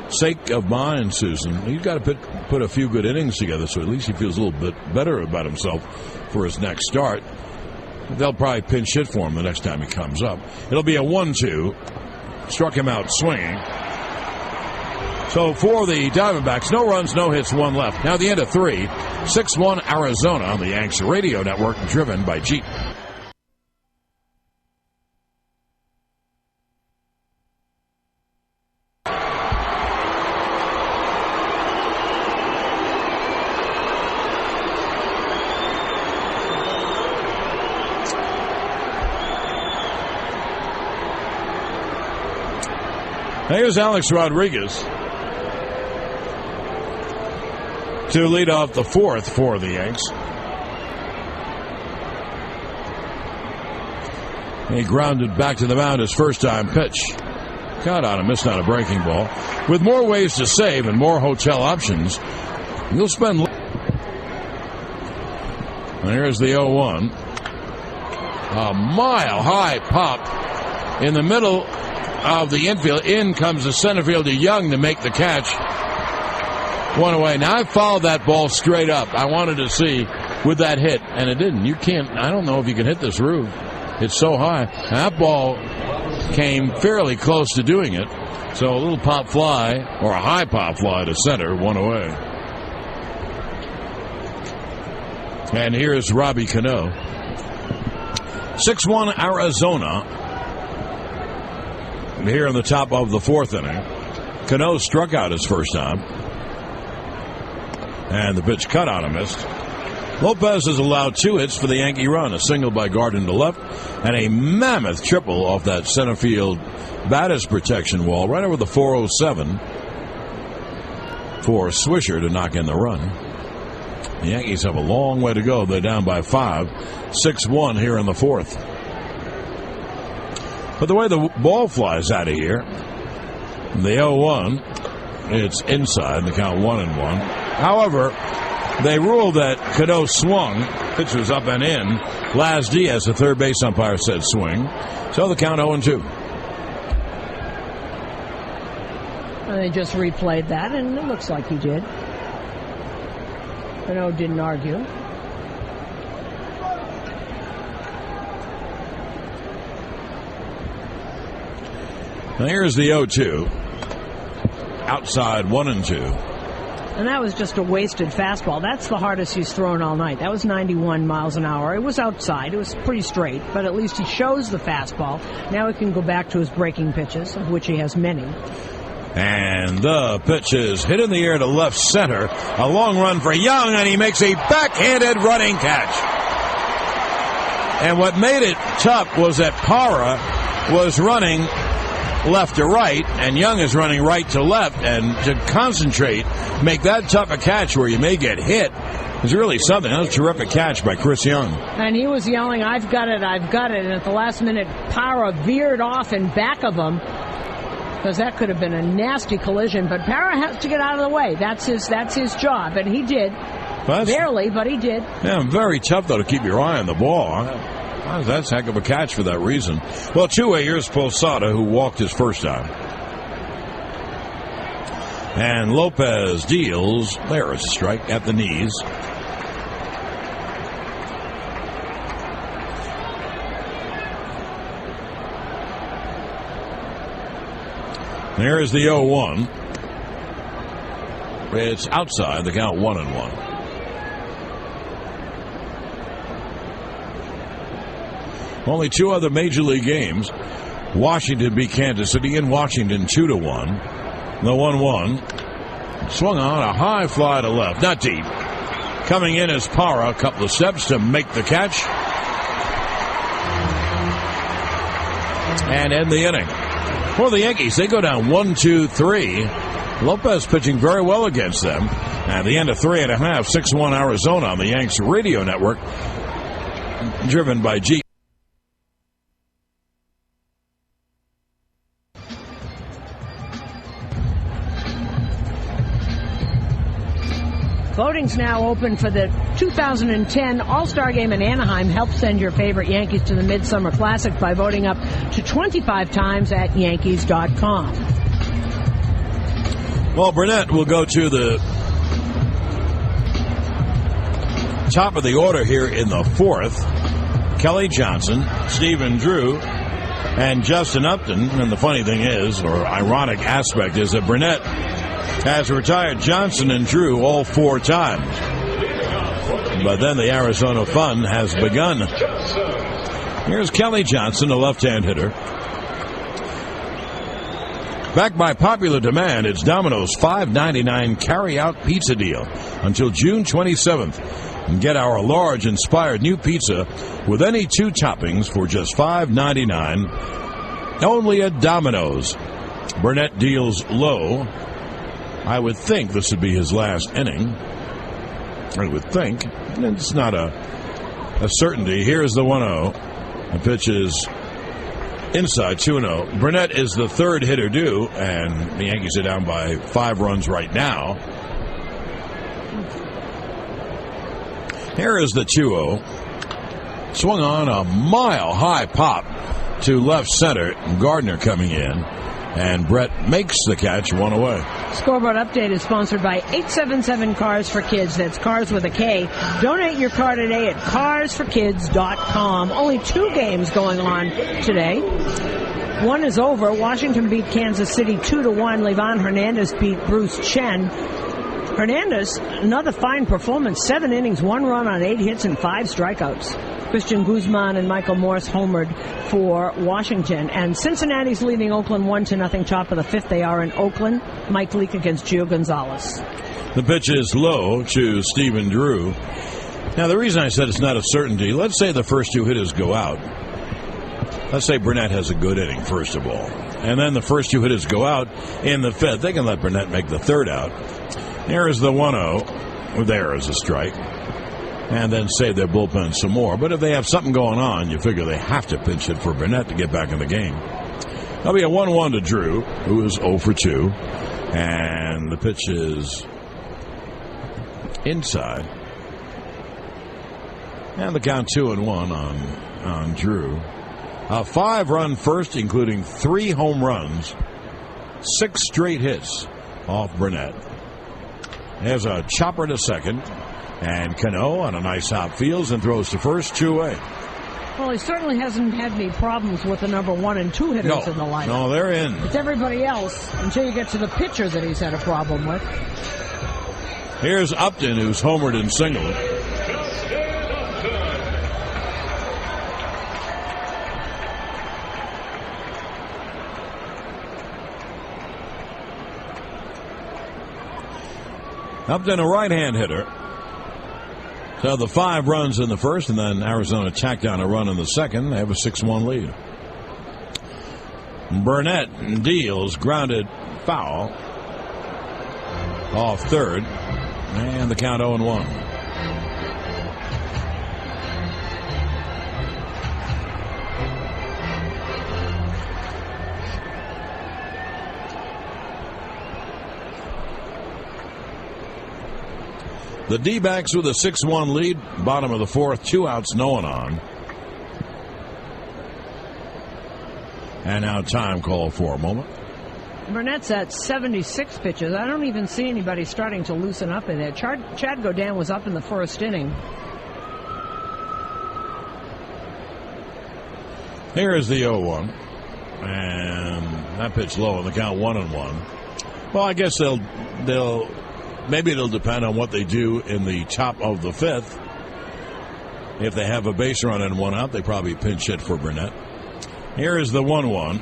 sake of mine, Susan, he's got to put a few good innings together, so at least he feels a little bit better about himself for his next start. They'll probably pinch hit for him the next time he comes up. It'll be a 1-2. Struck him out swinging. So for the Diamondbacks, no runs, no hits, 1 left. Now the end of 3. 6-1 Arizona on the Yanks radio network, driven by Jeep. Here's Alex Rodriguez to lead off the 4th for the Yanks. He grounded back to the mound his first time pitch. Caught on a miss on a breaking ball. With more ways to save and more hotel options, you'll spend. And here's the 0-1. A mile-high pop in the middle of the infield. In comes the center fielder Young to make the catch. One away. Now I followed that ball straight up. I wanted to see with that hit, and it didn't. You can't. I don't know if you can hit this roof. It's so high. That ball came fairly close to doing it. So a little pop fly or a high pop fly to center, one away. And here's Robbie Cano. 6-1 Arizona. Here in the top of the fourth inning. Cano struck out his first time. And the pitch cut on a missed. Lopez has allowed 2 hits for the Yankee run. A single by Gardner to left and a mammoth triple off that center field batters protection wall right over the 407 for Swisher to knock in the run. The Yankees have a long way to go. They're down by 5. 6-1 here in the fourth. But the way the ball flies out of here, the 0-1, it's inside. The count 1-1. However, they ruled that Cano swung. Pitch was up and in. Laz Diaz, the third base umpire, said swing. So the count 0-2.
And they just replayed that, and it looks like he did. Cano didn't argue.
Now here's the 0-2. Outside 1-2.
And that was just a wasted fastball. That's the hardest he's thrown all night. That was 91 miles an hour. It was outside. It was pretty straight, but at least he shows the fastball. Now he can go back to his breaking pitches, of which he has many.
And the pitch is hit in the air to left center. A long run for Young, and he makes a backhanded running catch. And what made it tough was that Parra was running left to right, and Young is running right to left, and to concentrate, make that tough a catch where you may get hit is really something. That was a terrific catch by Chris Young.
And he was yelling, "I've got it, I've got it," and at the last minute, Parra veered off in back of him, because that could have been a nasty collision, but Parra has to get out of the way. That's his job, and he did. Barely, but he did.
Yeah, very tough, though, to keep your eye on the ball. That's a heck of a catch for that reason. Well, 2-way, here's Posada, who walked his first time. And Lopez deals. There is a strike at the knees. There is the 0-1. It's outside, the count 1-1. Only 2 other major league games. Washington beat Kansas City in Washington 2-1. The 1-1 swung on a high fly to left, not deep. Coming in is Parra, a couple of steps to make the catch and end the inning. For the Yankees, they go down 1-2-3. Lopez pitching very well against them. At the end of 3.5, 6-1 Arizona on the Yanks radio network, driven by G.
Voting's now open for the 2010 All-Star Game in Anaheim. Help send your favorite Yankees to the Midsummer Classic by voting up to 25 times at Yankees.com.
Well, Burnett will go to the top of the order here in the fourth. Kelly Johnson, Stephen Drew, and Justin Upton. And the funny thing is, or ironic aspect, is that Burnett has retired Johnson and Drew all 4 times. But then the Arizona fun has begun. Here's Kelly Johnson, a left-hand hitter. Backed by popular demand, it's Domino's $5.99 carry-out pizza deal until June 27th. And get our large inspired new pizza with any 2 toppings for just $5.99. Only at Domino's. Burnett deals low. I would think this would be his last inning. I would think. It's not a certainty. Here's the 1-0. The pitch is Inside 2-0. Burnett is the third hitter due, and the Yankees are down by 5 runs right now. Here is the 2-0. Swung on a mile-high pop to left center. Gardner coming in, and Brett makes the catch, 1 away.
Scoreboard Update is sponsored by 877 Cars for Kids. That's Cars with a K. Donate your car today at carsforkids.com. Only 2 games going on today. One is over. Washington beat Kansas City 2-1. Livan Hernandez beat Bruce Chen. Hernandez, another fine performance. 7 innings, 1 run on 8 hits and 5 strikeouts. Christian Guzman and Michael Morse homered for Washington. And Cincinnati's leading Oakland 1-0, top of the 5th. They are in Oakland. Mike Leake against Gio Gonzalez.
The pitch is low to Stephen Drew. Now, the reason I said it's not a certainty, let's say the first 2 hitters go out. Let's say Burnett has a good inning, first of all. And then the first 2 hitters go out in the 5th. They can let Burnett make the 3rd out. Here is the 1-0. There is a strike. And then save their bullpen some more. But if they have something going on, you figure they have to pinch it for Burnett to get back in the game. That'll be a 1-1 to Drew, who is 0 for 2. And the pitch is inside. And the count 2-1 on Drew. A 5-run first, including 3 home runs, 6 straight hits off Burnett. There's a chopper to second. And Cano on a nice hop fields and throws to first, 2 away.
Well, he certainly hasn't had any problems with the number 1 and 2 hitters in the lineup.
No, they're in.
It's everybody else until you get to the pitcher that he's had a problem with.
Here's Upton, who's homered and singled. Upton, a right-hand hitter. So the 5 runs in the first, and then Arizona tacked down a run in the second. They have a 6-1 lead. Burnett deals grounded foul off third, and the count 0-1. The D-backs with a 6-1 lead, bottom of the 4th, 2 outs, no one on. And now time call for a moment.
Burnett's at 76 pitches. I don't even see anybody starting to loosen up in there. Chad Godin was up in the first inning.
Here is the 0-1. And that pitch low on the count 1-1. Well, I guess maybe it'll depend on what they do in the top of the 5th. If they have a base run and 1 out, they probably pinch hit for Burnett. Here is the 1-1.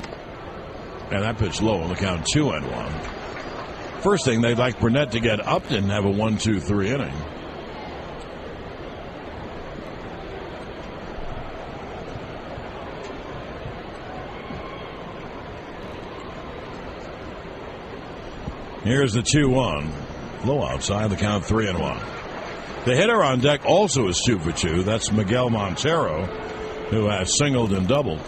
And that pitch low on the count 2-1. First thing, they'd like Burnett to get up and have a 1-2-3 inning. Here's the 2-1. Low outside, the count 3-1. The hitter on deck also is 2 for 2. That's Miguel Montero, who has singled and doubled.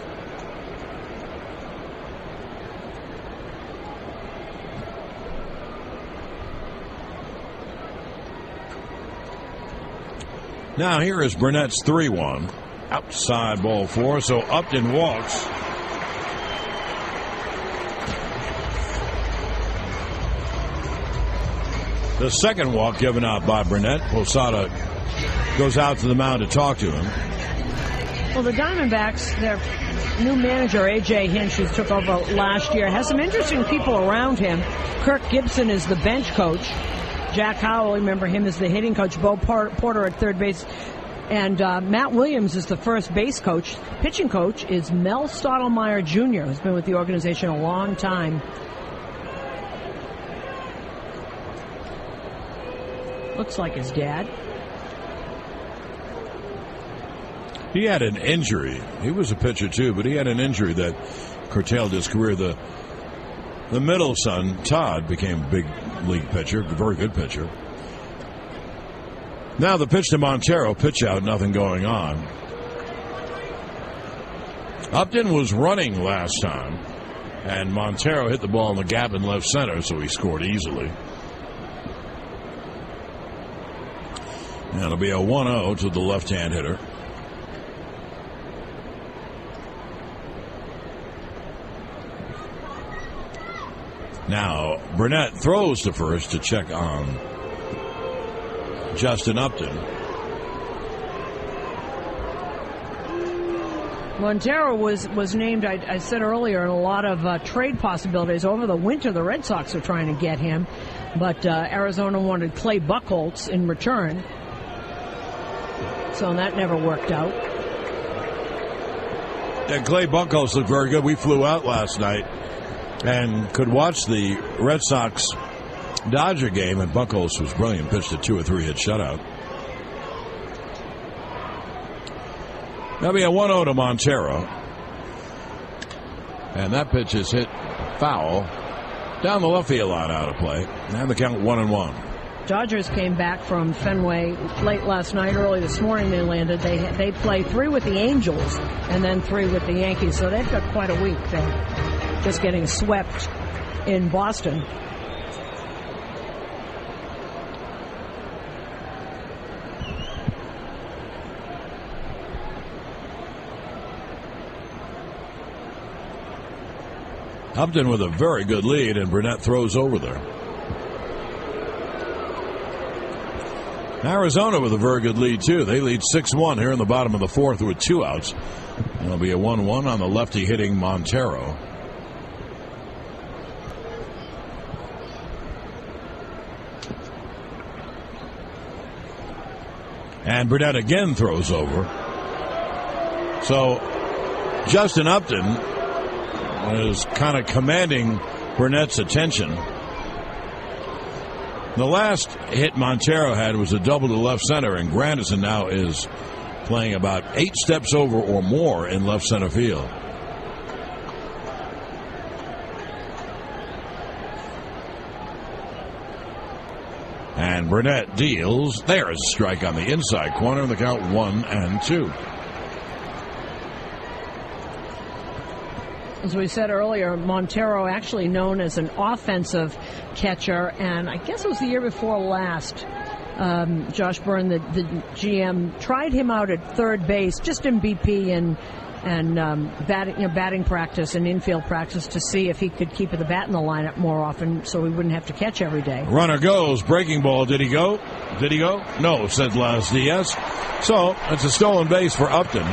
Now here is Burnett's 3-1. Outside ball 4, so Upton walks. The second walk given out by Burnett. Posada goes out to the mound to talk to him.
Well, the Diamondbacks, their new manager, A.J. Hinch, who took over last year, has some interesting people around him. Kirk Gibson is the bench coach. Jack Howell, remember him, is the hitting coach. Bo Porter at third base. And Matt Williams is the first base coach. Pitching coach is Mel Stottlemyre Jr., who's been with the organization a long time. Looks like his dad.
He had an injury. He was a pitcher too, but he had an injury that curtailed his career. The middle son, Todd, became a big league pitcher, a very good pitcher. Now the pitch to Montero, pitch out, nothing going on. Upton was running last time, and Montero hit the ball in the gap in left center, so he scored easily. And it'll be a 1-0 to the left-hand hitter. Now, Burnett throws to first to check on Justin Upton.
Montero was named, I said earlier, in a lot of trade possibilities. Over the winter, the Red Sox are trying to get him, but Arizona wanted Clay Buchholz in return. So that never worked out.
Yeah, Clay Buchholz looked very good. We flew out last night and could watch the Red Sox Dodger game, and Buchholz was brilliant. Pitched a 2 or 3 hit shutout. That'll be a 1-0 to Montero. And that pitch is hit foul down the left field line, out of play. And the count 1-1.
Dodgers came back from Fenway late last night. Early this morning they landed. They play 3 with the Angels and then 3 with the Yankees. So they've got quite a week. They're just getting swept in Boston.
Upton with a very good lead, and Burnett throws over there. Arizona with a very good lead, too. They lead 6-1 here in the bottom of the 4th with 2 outs. It'll be a 1-1 on the lefty hitting Montero. And Burnett again throws over. So Justin Upton is kind of commanding Burnett's attention. The last hit Montero had was a double to left center, and Granderson now is playing about 8 steps over or more in left center field. And Burnett deals. There's a strike on the inside corner, and the count 1-2.
As we said earlier, Montero actually known as an offensive catcher, and I guess it was the year before last. Josh Byrne, the GM, tried him out at third base, just in BP and batting practice and infield practice to see if he could keep the bat in the lineup more often, so he wouldn't have to catch every day.
Runner goes, breaking ball. Did he go? Did he go? No, said Las Diaz. So it's a stolen base for Upton.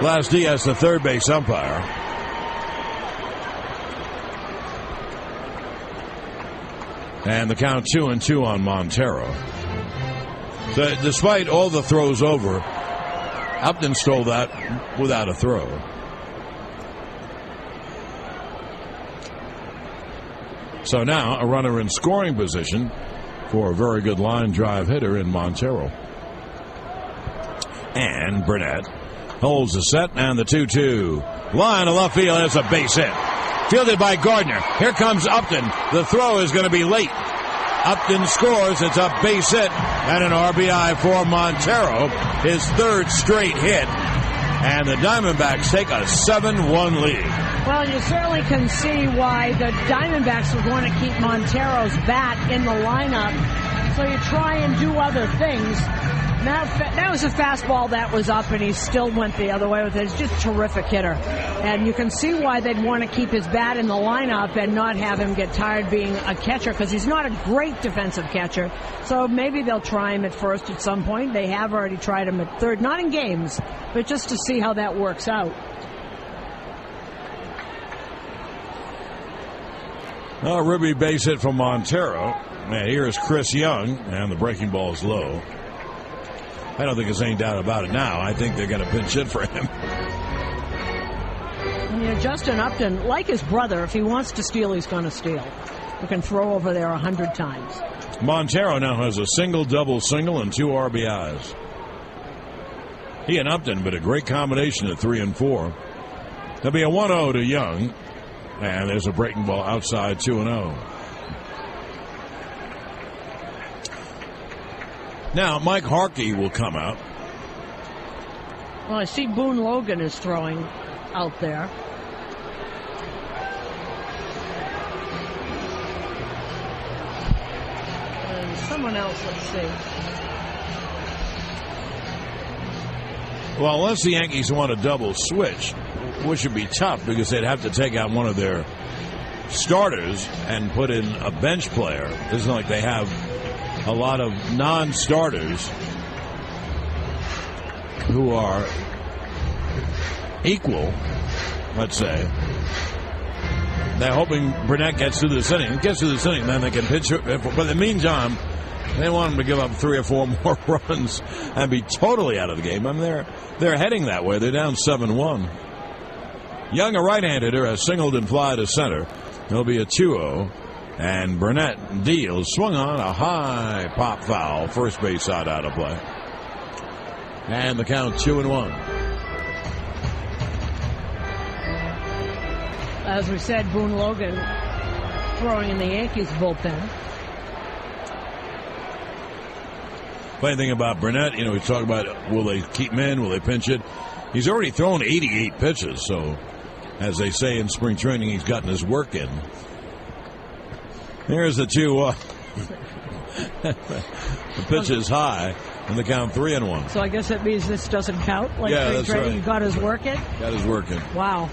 Las Diaz, the third base umpire. And the count 2-2 on Montero. So despite all the throws over, Upton stole that without a throw. So now a runner in scoring position for a very good line drive hitter in Montero. And Burnett holds the set, and the 2-2. Line to left field, it's a base hit. Fielded by Gardner. Here comes Upton. The throw is going to be late. Upton scores. It's a base hit and an RBI for Montero. His third straight hit. And the Diamondbacks take a 7-1 lead.
Well, you certainly can see why the Diamondbacks would want to keep Montero's bat in the lineup. So you try and do other things. That was a fastball that was up, and he still went the other way with it. He's just a terrific hitter. And you can see why they'd want to keep his bat in the lineup and not have him get tired being a catcher, because he's not a great defensive catcher. So maybe they'll try him at first at some point. They have already tried him at third, not in games, but just to see how that works out.
A ribby base hit from Montero. And here is Chris Young, and the breaking ball is low. I don't think there's any doubt about it now. I think they're going to pinch hit for him.
Justin Upton, like his brother, if he wants to steal, he's going to steal. He can throw over there 100 times.
Montero now has a single, double, single, and 2 RBIs. He and Upton, but a great combination at 3 and 4. There'll be a 1-0 to Young, and there's a breaking ball outside 2-0. Now, Mike Harkey will come out.
Well, I see Boone Logan is throwing. out there. And someone else, let's see.
Well, unless the Yankees want a double switch, which would be tough because they'd have to take out one of their starters and put in a bench player. It isn't like they have a lot of non-starters who are equal, let's say. They're hoping Burnett gets through this inning. Gets through this inning, then they can pitch it. But in the meantime, they want him to give up 3 or 4 more runs and be totally out of the game. I mean, they're heading that way. They're down 7-1. Young, a right-handed hitter, has singled and fly to center. There'll be a 2-0. And Burnett deals, swung on a high pop foul. First base side out of play. And the count 2-1.
As we said, Boone Logan throwing in the Yankees bullpen.
Funny thing about Burnett, we talk about will they keep him in, will they pinch it? He's already thrown 88 pitches, so as they say in spring training, he's gotten his work in. Here's the 2-1. The pitch is high, and the count 3-1.
So I guess that means this doesn't count? Like
yeah, that's right.
He got his work in?
Got his work in.
Wow.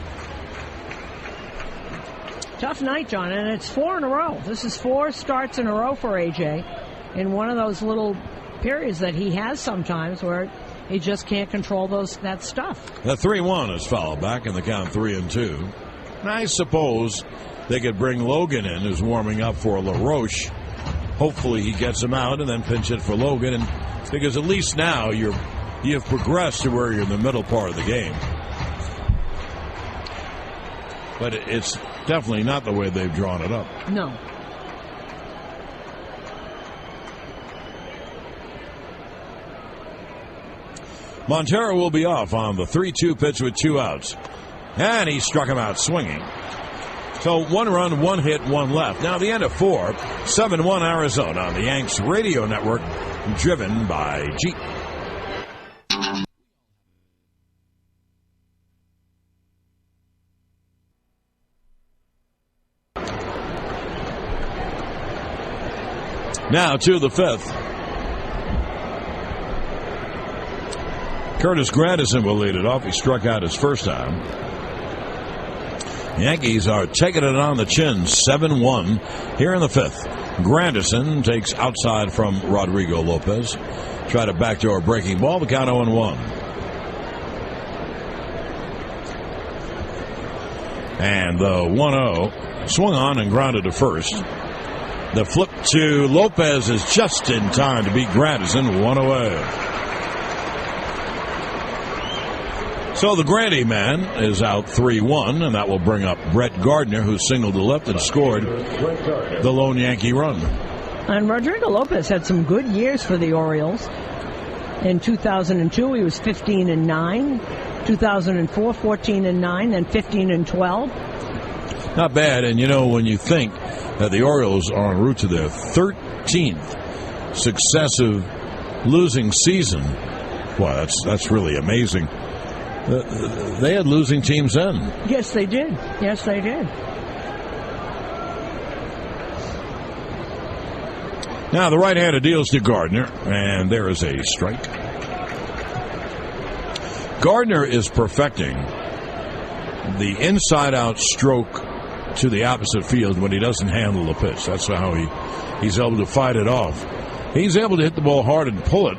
Tough night, John, and it's 4 in a row. This is 4 starts in a row for AJ in one of those little periods that he has sometimes where he just can't control that stuff.
The 3-1 is fouled back in the count 3-2. I suppose they could bring Logan in, who's warming up for LaRoche. Hopefully he gets him out and then pinch it for Logan, and because at least now you've progressed to where you're in the middle part of the game. But it's definitely not the way they've drawn it up.
No.
Montero will be off on the 3-2 pitch with 2 outs. And he struck him out swinging. So 1 run, 1 hit, 1 left. Now the end of 4, 7-1 Arizona on the Yanks radio network, driven by Jeep. Now to the 5th. Curtis Granderson will lead it off. He struck out his first time. Yankees are taking it on the chin, 7-1 here in the 5th. Granderson takes outside from Rodrigo Lopez. Try to backdoor breaking ball. The count 0-1. And the 1-0 swung on and grounded to first. The flip to Lopez is just in time to beat Granderson 1 away. So the Grandy man is out 3-1, and that will bring up Brett Gardner, who singled to left and scored the lone Yankee run.
And Rodrigo Lopez had some good years for the Orioles. In 2002, he was 15-9. 2004, 14-9, then 15-12.
Not bad, and when you think that the Orioles are en route to their 13th successive losing season, well, that's really amazing. They had losing teams then.
Yes, they did. Yes, they did.
Now the right-hander deals to Gardner, and there is a strike. Gardner is perfecting the inside-out stroke to the opposite field when he doesn't handle the pitch. That's how he's able to fight it off. He's able to hit the ball hard and pull it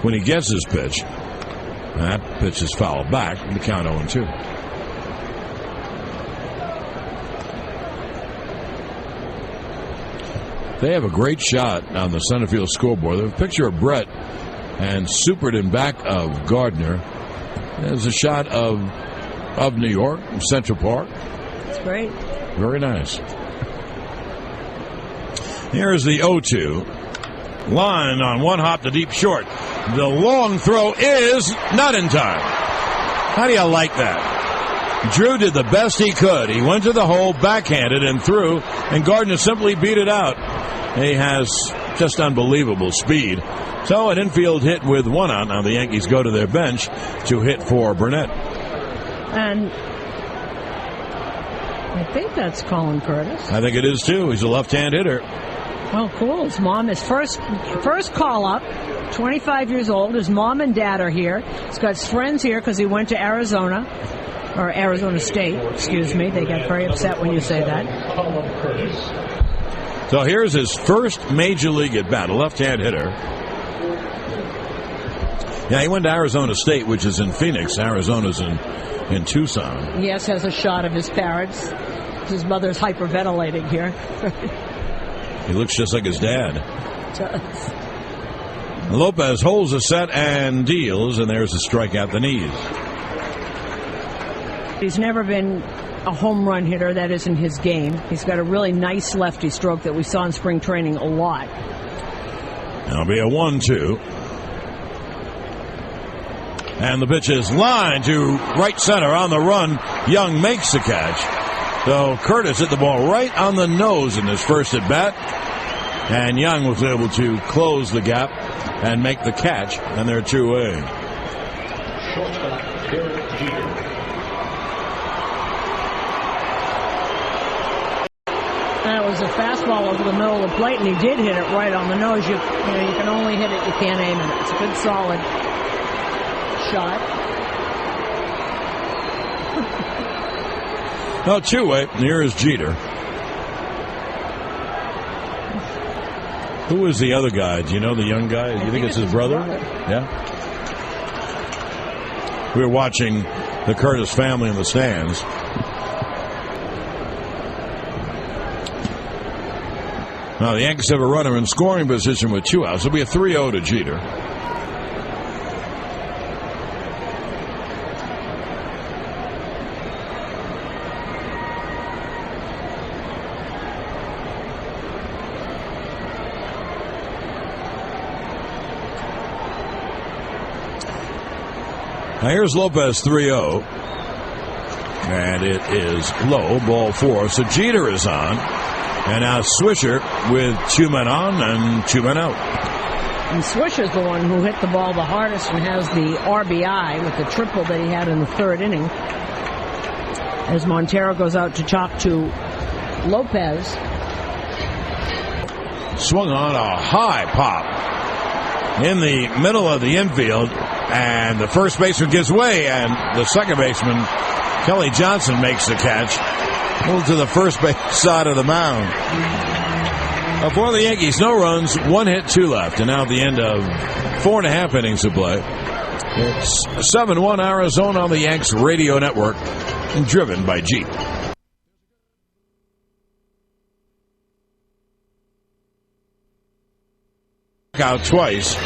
when he gets his pitch. That pitch is fouled back in the count 0-2. They have a great shot on the center field scoreboard. There's a picture of Brett and supered in back of Gardner. There's a shot of New York, Central Park.
That's great.
Very nice. Here's the 0-2. Line on one hop to deep short. The long throw is not in time. How do you like that? Drew did the best he could. He went to the hole, backhanded, and threw, and Gardner simply beat it out. He has just unbelievable speed. So an infield hit with 1 out. Now the Yankees go to their bench to hit for Burnett.
And I think that's Colin Curtis.
I think it is, too. He's a left-hand hitter.
Well, cool. His mom is first call-up, 25 years old. His mom and dad are here. He's got friends here because he went to Arizona, or Arizona State, excuse me. They get very upset when you say that.
So here's his first major league at-bat, a left-hand hitter. Yeah, he went to Arizona State, which is in Phoenix. Arizona's in Tucson.
Yes, has a shot of his parents. His mother's hyperventilating here.
He looks just like his dad. Lopez holds a set and deals, and there's a strike at the knees.
He's never been a home run hitter. That isn't his game. He's got a really nice lefty stroke that we saw in spring training a lot.
That'll be a 1-2. And the pitch is lined to right center on the run. Young makes the catch. So Curtis hit the ball right on the nose in his first at bat. And Young was able to close the gap and make the catch. And they're 2-away.
That was a fastball over the middle of the plate, and he did hit it right on the nose. You can only hit it, you can't aim it. It's a good, solid shot.
No, 2-away. Here is Jeter. Who is the other guy? Do you know the young guy? Do you think it's his brother? Yeah. We're watching the Curtis family in the stands. Now, the Yankees have a runner in scoring position with 2 outs. It'll be a 3-0 to Jeter. Now here's Lopez 3-0. And it is low, ball 4. So Jeter is on. And now Swisher with 2 men on and 2 men out.
And Swisher's the one who hit the ball the hardest and has the RBI with the triple that he had in the 3rd inning. As Montero goes out to talk to Lopez.
Swung on a high pop in the middle of the infield. And the first baseman gives way, and the second baseman, Kelly Johnson, makes the catch. Moved to the first base side of the mound. For the Yankees, no runs, 1 hit, 2 left. And now at the end of 4.5 innings of play, it's 7-1 Arizona on the Yanks radio network, driven by Jeep. Out twice.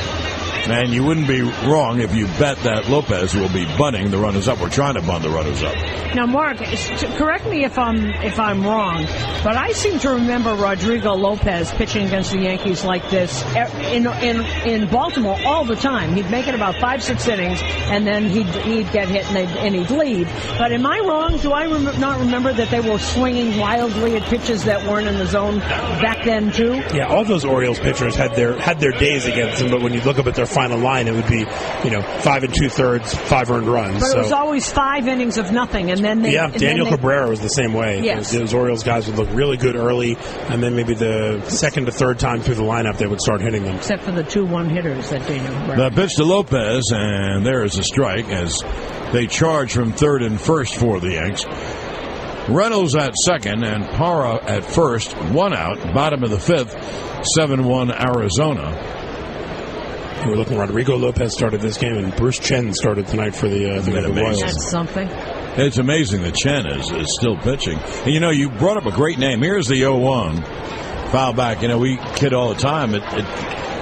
And you wouldn't be wrong if you bet that Lopez will be bunting the runners up. We're trying to bunt the runners up.
Now, Mark, correct me if I'm wrong, but I seem to remember Rodrigo Lopez pitching against the Yankees like this in Baltimore all the time. He'd make it about 5-6 innings, and then he'd get hit and he'd leave. But am I wrong? Do I not remember that they were swinging wildly at pitches that weren't in the zone back then too?
Yeah, all those Orioles pitchers had their days against them, but when you look up at their final line, it would be 5 2/3, 5 earned runs.
But it was always 5 innings of nothing, and then
Daniel Cabrera was the same way.
Yes.
Those Orioles guys would look really good early, and then maybe the 2nd to 3rd time through the lineup they would start hitting them.
Except for the 2-1 hitters that Daniel Cabrera.
The pitch to Lopez, and there is a strike as they charge from 3rd and 1st for the Yanks. Reynolds at 2nd and Parra at 1st. 1 out, bottom of the 5th. 7-1 Arizona.
We're looking. Rodrigo Lopez started this game, and Bruce Chen started tonight for the Royals.
That's something.
It's amazing that Chen is still pitching. And you brought up a great name. Here's the 0-1. Foul back. We kid all the time.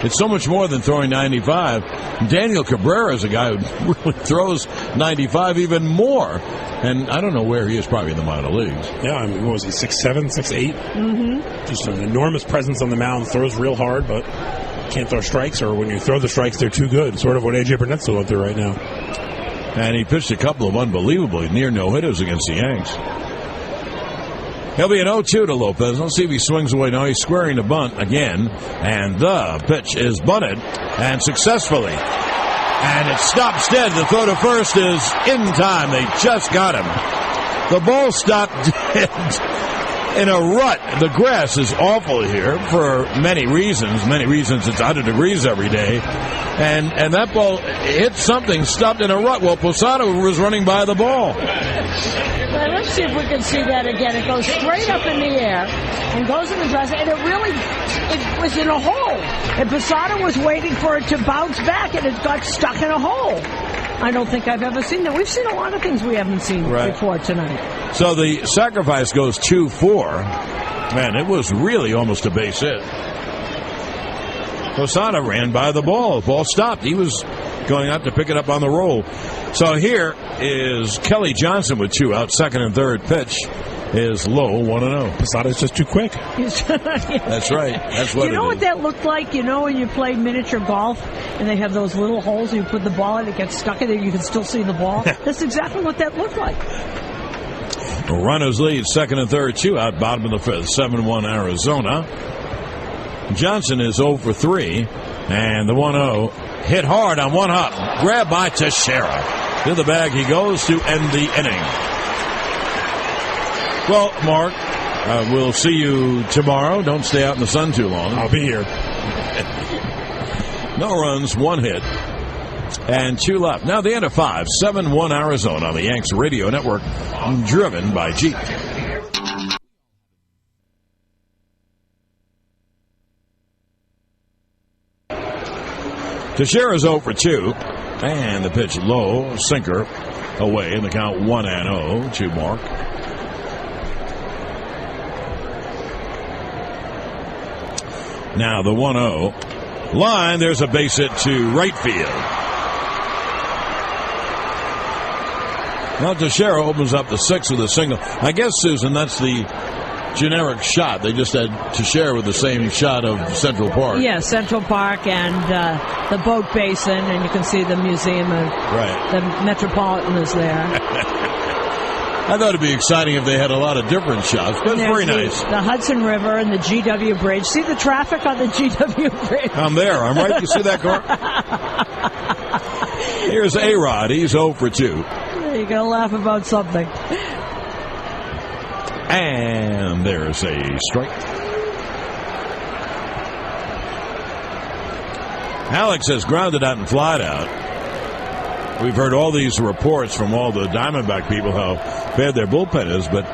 It's so much more than throwing 95. Daniel Cabrera is a guy who really throws 95 even more. And I don't know where he is, probably in the minor leagues.
Yeah, what was he, 6'7", 6'8"?
Mm-hmm.
Just an enormous presence on the mound, throws real hard, but can't throw strikes, or when you throw the strikes, they're too good. Sort of what A.J. Burnett's going through right now.
And he pitched a couple of unbelievably near no-hitters against the Yanks. He'll be an 0-2 to Lopez. Let's see if he swings away. No, he's squaring the bunt again. And the pitch is bunted, and successfully. And it stops dead. The throw to first is in time. They just got him. The ball stopped dead in a rut. The grass is awful here for many reasons. Many reasons it's 100 degrees every day. And that ball hit something, stopped in a rut. Well, Posada was running by the ball.
Well, let's see if we can see that again. It goes straight up in the air and goes in the dress, and it was in a hole. And Posada was waiting for it to bounce back, and it got stuck in a hole. I don't think I've ever seen that. We've seen a lot of things we haven't seen before tonight.
So the sacrifice goes 2-4. Man, it was really almost a base hit. Posada ran by the ball. The ball stopped. He was going out to pick it up on the roll. So here is Kelly Johnson with 2 out. Second and third pitch is low, 1-0.
Posada's just too quick.
That's right. That's what
you know what that looked like? You know when you play miniature golf and they have those little holes and you put the ball in, it gets stuck in there, you can still see the ball? That's exactly what that looked like.
Runners lead, second and third, 2 out, bottom of the fifth, 7-1 Arizona. Johnson is 0 for 3, and the 1-0 hit hard on one hop. Grab by Teixeira. To the bag he goes to end the inning. Well, Mark, we'll see you tomorrow. Don't stay out in the sun too long.
I'll be here.
No runs, 1 hit, and 2 left. Now the end of 5, 7-1 Arizona on the Yanks Radio Network, driven by Jeep. Teixeira's 0 for 2, and the pitch low, sinker away, and the count 1-0 to Mark. Now the 1-0 line, there's a base hit to right field. Now Teixeira opens up the 6th with a single. I guess, Susan, that's the generic shot. They just had Teixeira with the same shot of Central Park.
Yeah, Central Park and the boat basin, and you can see the museum of the Metropolitan is there.
I thought it'd be exciting if they had a lot of different shots, but it's very nice.
The Hudson River and the GW Bridge. See the traffic on the GW Bridge?
I'm there. I'm right. You see that car? Here's A-Rod. He's 0 for 2.
You're going to laugh about something.
And there's a strike. Alex has grounded out and flied out. We've heard all these reports from all the Diamondback people how bad their bullpen is, but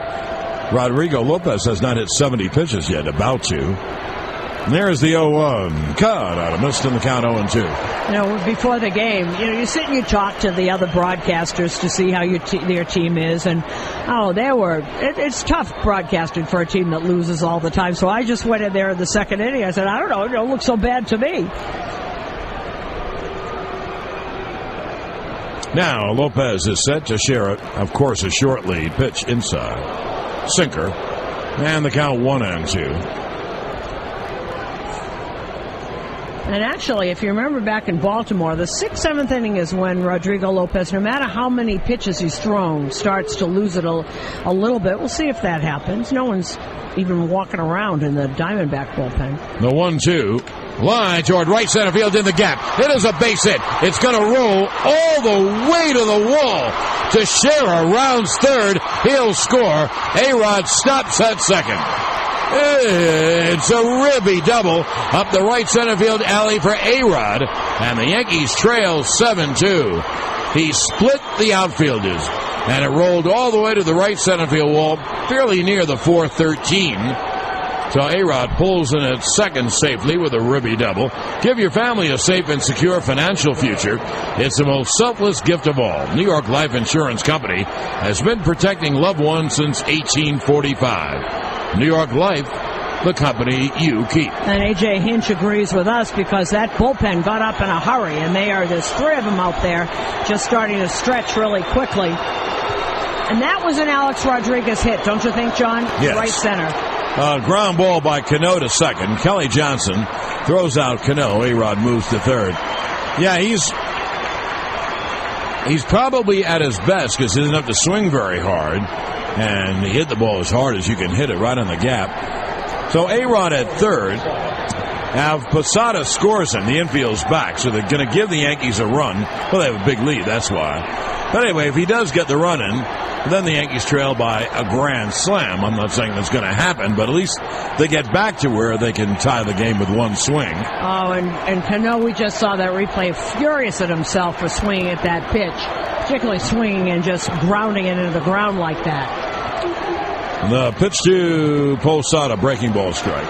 Rodrigo Lopez has not hit 70 pitches yet, about to. And there's the 0-1. Cut out, a missed in the count 0-2.
You know, before the game, you sit and you talk to the other broadcasters to see how their team is, and it's tough broadcasting for a team that loses all the time. So I just went in there in the second inning. I said, I don't know, it don't look so bad to me.
Now Lopez is set to share it. Of course, a short lead pitch inside, sinker, and the count 1-2.
And actually, if you remember back in Baltimore, the 6th, 7th inning is when Rodrigo Lopez, no matter how many pitches he's thrown, starts to lose it a little bit. We'll see if that happens. No one's even walking around in the Diamondback bullpen.
The 1-2. Line toward right center field in the gap. It is a base hit. It's going to roll all the way to the wall. Teixeira rounds third. He'll score. A-Rod stops at second. It's a ribby double up the right center field alley for A-Rod. And the Yankees trail 7-2. He split the outfielders. And it rolled all the way to the right center field wall, fairly near the 413. So A-Rod pulls in at second safely with a ribby double. Give your family a safe and secure financial future. It's the most selfless gift of all. New York Life Insurance Company has been protecting loved ones since 1845. New York Life, the company you keep.
And A.J. Hinch agrees with us because that bullpen got up in a hurry, and there's 3 of them out there just starting to stretch really quickly. And that was an Alex Rodriguez hit, don't you think, John?
Yes.
Right center.
Ground ball by Cano to second. Kelly Johnson throws out Cano. A-Rod moves to third. Yeah, he's probably at his best because he doesn't have to swing very hard. And he hit the ball as hard as you can hit it right on the gap. So A-Rod at third. Now, if Posada scores him, the infield's back, so they're going to give the Yankees a run. Well, they have a big lead, that's why. But anyway, if he does get the run in, then the Yankees trail by a grand slam. I'm not saying that's going to happen, but at least they get back to where they can tie the game with one swing.
Oh, and Cano, we just saw that replay, furious at himself for swinging at that pitch, particularly swinging and just grounding it into the ground like that.
The pitch to Posada, breaking ball strike.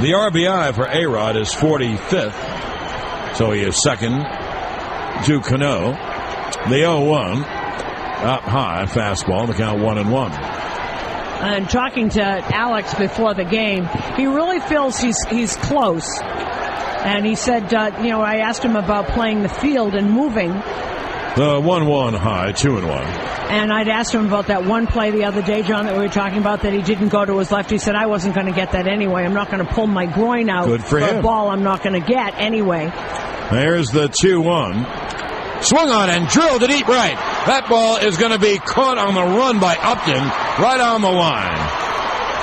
The RBI for A-Rod is 45th, so he is second to Cano. The 0-1 up high, fastball, the count 1-1.
And talking to Alex before the game, he really feels he's close. And he said, I asked him about playing the field and moving.
The 1-1 high, 2-1.
And I'd asked him about that one play the other day, John, that we were talking about, that he didn't go to his left. He said, I wasn't going to get that anyway. I'm not going to pull my groin out for a ball I'm not going to get anyway.
There's the 2-1. Swung on and drilled to deep right. That ball is going to be caught on the run by Upton right on the line.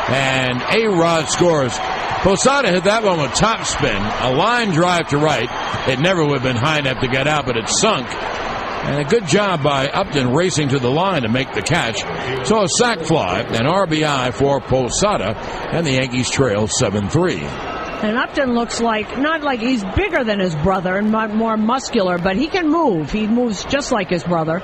And A-Rod scores. Posada hit that one with top spin. A line drive to right. It never would have been high enough to get out, but it sunk. And a good job by Upton racing to the line to make the catch. So a sac fly, an RBI for Posada, and the Yankees trail 7-3.
And Upton looks not like he's bigger than his brother and more muscular, but he can move. He moves just like his brother.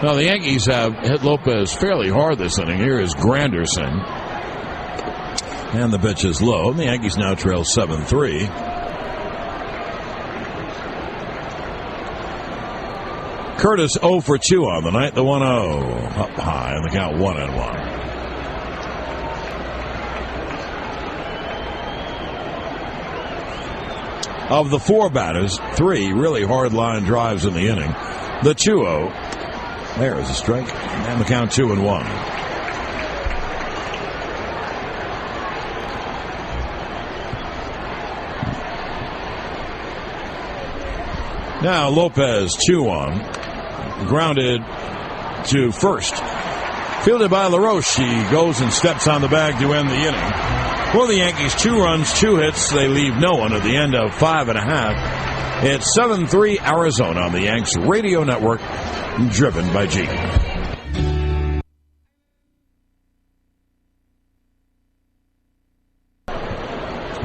Well, the Yankees have hit Lopez fairly hard this inning. Here is Granderson. And the pitch is low. And the Yankees now trail 7-3. Curtis 0 for 2 on the night. The 1-0 up high, and the count 1-1. Of the 4 batters, 3 really hard line drives in the inning. The 2-0. There is a strike, and the count 2-1. Now Lopez 2-1. Grounded to first. Fielded by LaRoche. He goes and steps on the bag to end the inning. For the Yankees, 2 runs, 2 hits. They leave no one at the end of 5.5. It's 7-3 Arizona on the Yanks radio network, driven by G.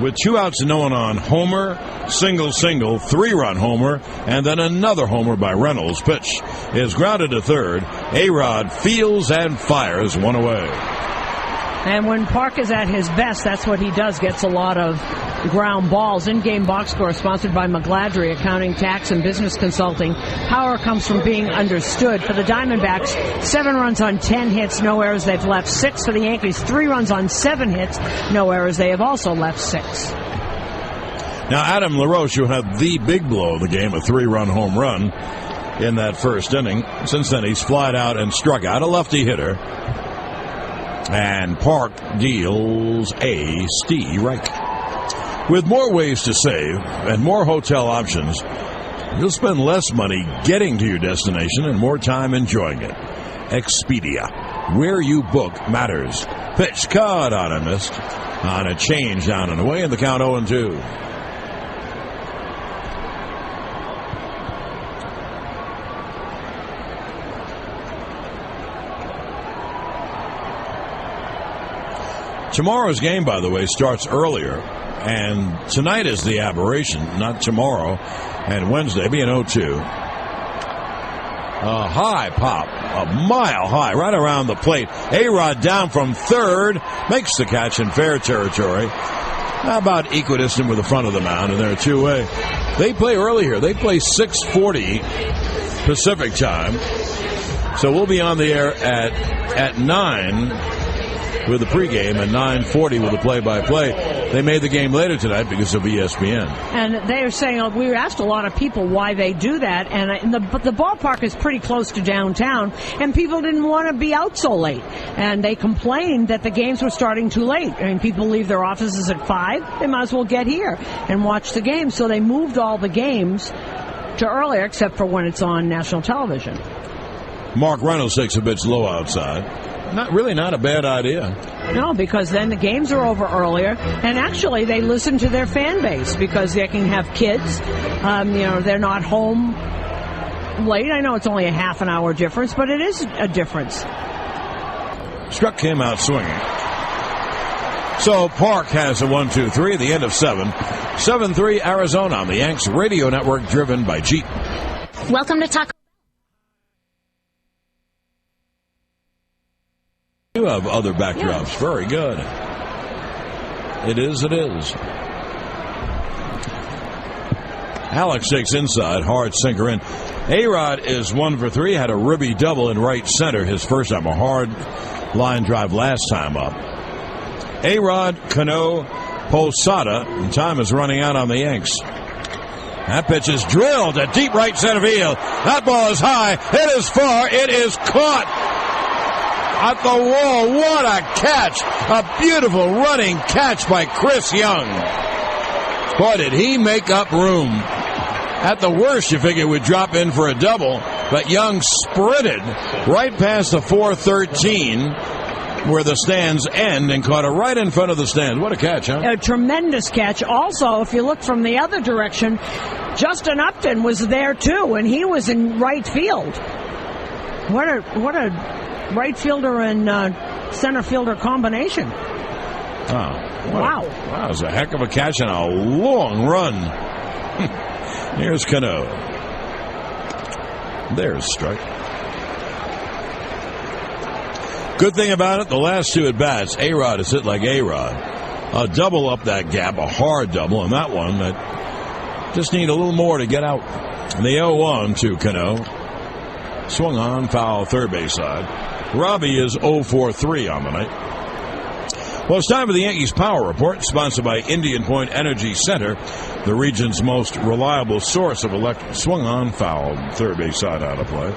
With 2 outs and no one on, homer, single, 3-run homer, and then another homer by Reynolds. Pitch is grounded to third. A-Rod fields and fires one away.
And when Park is at his best, that's what he does. Gets a lot of ground balls. In-game box score sponsored by McGladrey, accounting, tax, and business consulting. Power comes from being understood. For the Diamondbacks, 7 runs on 10 hits, no errors. They've left 6. For the Yankees, 3 runs on 7 hits, no errors. They have also left 6.
Now, Adam LaRoche, who had the big blow of the game, a 3-run home run in that first inning. Since then, he's flied out and struck out, a lefty hitter. And Park deals a strike. With more ways to save and more hotel options, you'll spend less money getting to your destination and more time enjoying it. Expedia, where you book matters. Pitch caught on a missed. On a change down and away, and the count 0-2. Tomorrow's game, by the way, starts earlier, and tonight is the aberration, not tomorrow, and Wednesday being 0-2. A high pop, a mile high, right around the plate. A-Rod down from third, makes the catch in fair territory. About equidistant with the front of the mound, and they're 2-way. They play early here. They play 6:40 Pacific time, so we'll be on the air at 9 with the pregame and 9:40 with the play-by-play. They made the game later tonight because of ESPN.
And they are saying, we asked a lot of people why they do that, and the ballpark is pretty close to downtown, and people didn't want to be out so late. And they complained that the games were starting too late. I mean, people leave their offices at 5. They might as well get here and watch the game. So they moved all the games to earlier, except for when it's on national television.
Mark Reynolds takes a pitch low outside. Not a bad idea.
No, because then the games are over earlier, and actually they listen to their fan base because they can have kids. They're not home late. I know it's only a half an hour difference, but it is a difference.
Struck came out swinging. So Park has a 1-2-3 at the end of 7. 7-3 Arizona on the Yanks radio network, driven by Jeep.
Welcome to Taco.
You have other backdrops. Yes. Very good. It is. Alex takes inside. Hard sinker in. A-Rod is 1 for 3. Had a ribby double in right center his first time. A hard line drive last time up. A-Rod, Cano, Posada. And time is running out on the Yanks. That pitch is drilled at deep right center field. That ball is high. It is far. It is caught at the wall. What a catch. A beautiful running catch by Chris Young. Boy, did he make up room. At the worst, you figure would drop in for a double, but Young sprinted right past the 413 where the stands end and caught it right in front of the stands. What a catch, huh?
A tremendous catch. Also, if you look from the other direction, Justin Upton was there too, and he was in right field. What a right fielder and center fielder combination.
Wow. That was a heck of a catch and a long run. Here's Cano. There's strike. Good thing about it, the last two at-bats, A-Rod has hit like A-Rod. A double up that gap, a hard double, and that one that just need a little more to get out. And the 0-1 to Cano. Swung on, foul, third base side. Robbie is 0-for-3 on the night. Well, it's time for the Yankees Power Report, sponsored by Indian Point Energy Center, the region's most reliable source of electric. Swung on, foul, third base side out of play.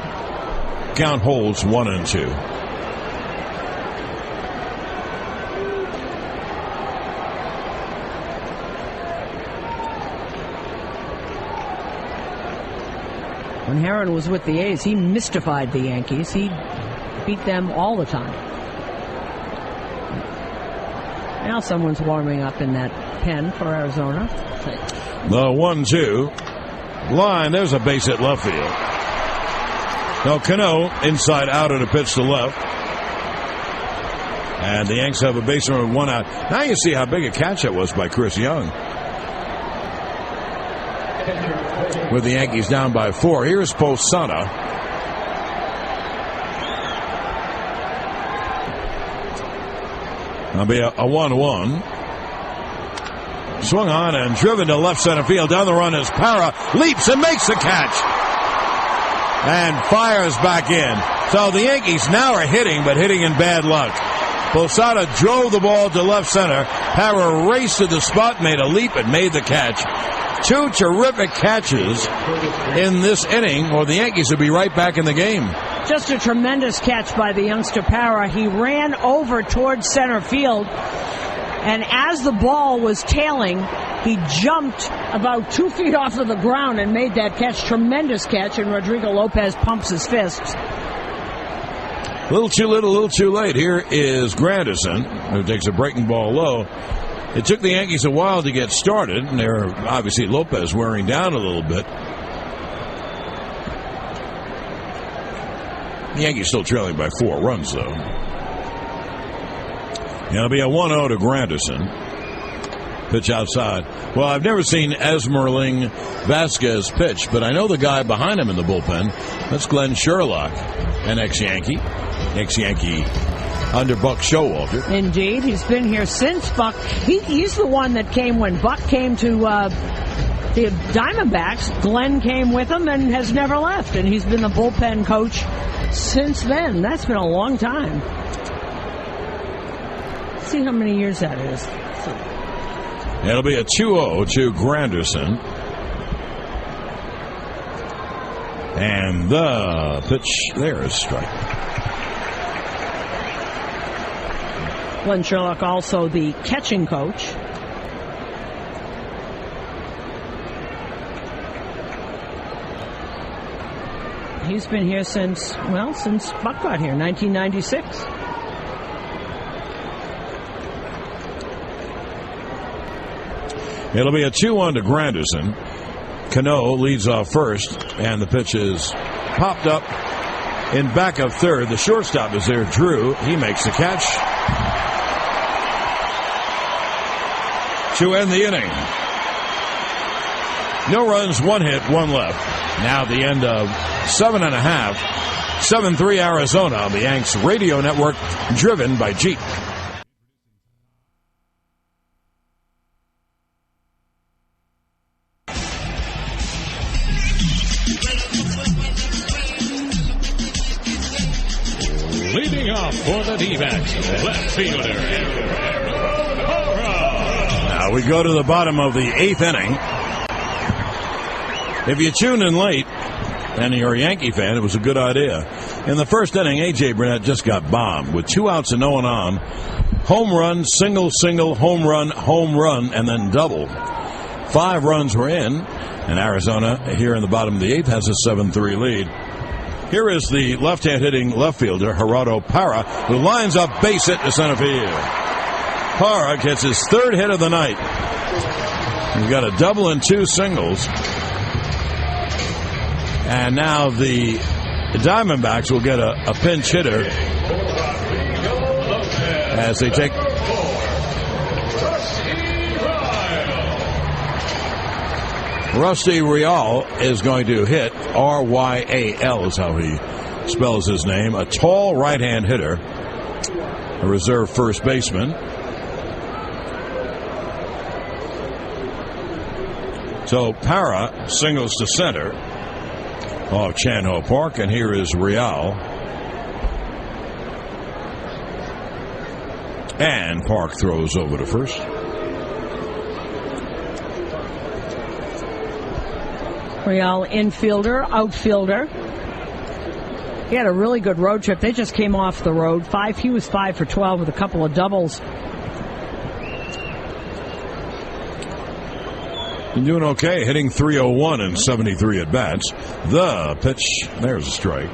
Count holds 1-2.
When Herron was with the A's, he mystified the Yankees. He beat them all the time. Now someone's warming up in that pen for Arizona.
The 1-2 line. There's a base hit left field. Now Cano inside out at a pitch to left. And the Yanks have a base runner with 1 out. Now you see how big a catch that was by Chris Young. With the Yankees down by 4. Here's Posada. That'll be a 1-1. Swung on and driven to left center field. Down the run is Parra. Leaps and makes the catch. And fires back in. So the Yankees now are hitting, but hitting in bad luck. Posada drove the ball to left center. Parra raced to the spot, made a leap, and made the catch. 2 terrific catches in this inning, or the Yankees will be right back in the game.
Just a tremendous catch by the youngster Parra. He ran over towards center field, and as the ball was tailing, he jumped about 2 feet off of the ground and made that catch. Tremendous catch, and Rodrigo Lopez pumps his fists.
A little too little, a little too late. Here is Granderson, who takes a breaking ball low. It took the Yankees a while to get started, and they're obviously Lopez wearing down a little bit. The Yankees still trailing by 4 runs, though. It'll be a 1-0 to Granderson. Pitch outside. Well, I've never seen Esmerling Vasquez pitch, but I know the guy behind him in the bullpen. That's Glenn Sherlock, an ex-Yankee. Ex-Yankee under Buck Showalter.
Indeed. He's been here since Buck. He's the one that came when Buck came to the Diamondbacks. Glenn came with him and has never left. And he's been the bullpen coach since then. That's been a long time. Let's see how many years that is.
It'll be a 2-0 to Granderson. And the pitch there is strike.
Glenn Sherlock, also the catching coach. He's been here since Buck got here, 1996.
It'll be a 2-1 to Granderson. Cano leads off first, and the pitch is popped up in back of third. The shortstop is there, Drew. He makes the catch to end the inning. No runs, 1 hit, 1 left. Now the end of 7.5. 7-3 Arizona on the Yanks radio network, driven by Jeep.
Leading off for the D-backs, left fielder.
Now we go to the bottom of the 8th inning. If you tuned in late and you're a Yankee fan, it was a good idea. In the first inning, A.J. Burnett just got bombed with 2 outs and no one on. Home run, single, home run, and then double. 5 runs were in, and Arizona here in the bottom of the 8th has a 7-3 lead. Here is the left-hand hitting left fielder, Gerardo Parra, who lines up base hit to center field. Parra gets his 3rd hit of the night. He's got a double and 2 singles. And now the Diamondbacks will get a pinch hitter as they take. Rusty Rial is going to hit. R-Y-A-L is how he spells his name. A tall right-hand hitter. A reserve first baseman. So Parra singles to center off Chan-Ho Park, and here is Rial. And Park throws over to first.
Rial, infielder, outfielder. He had a really good road trip. They just came off the road. He was 5 for 12 with a couple of doubles.
Been doing okay, hitting .301 in 73 at-bats. The pitch, there's a strike.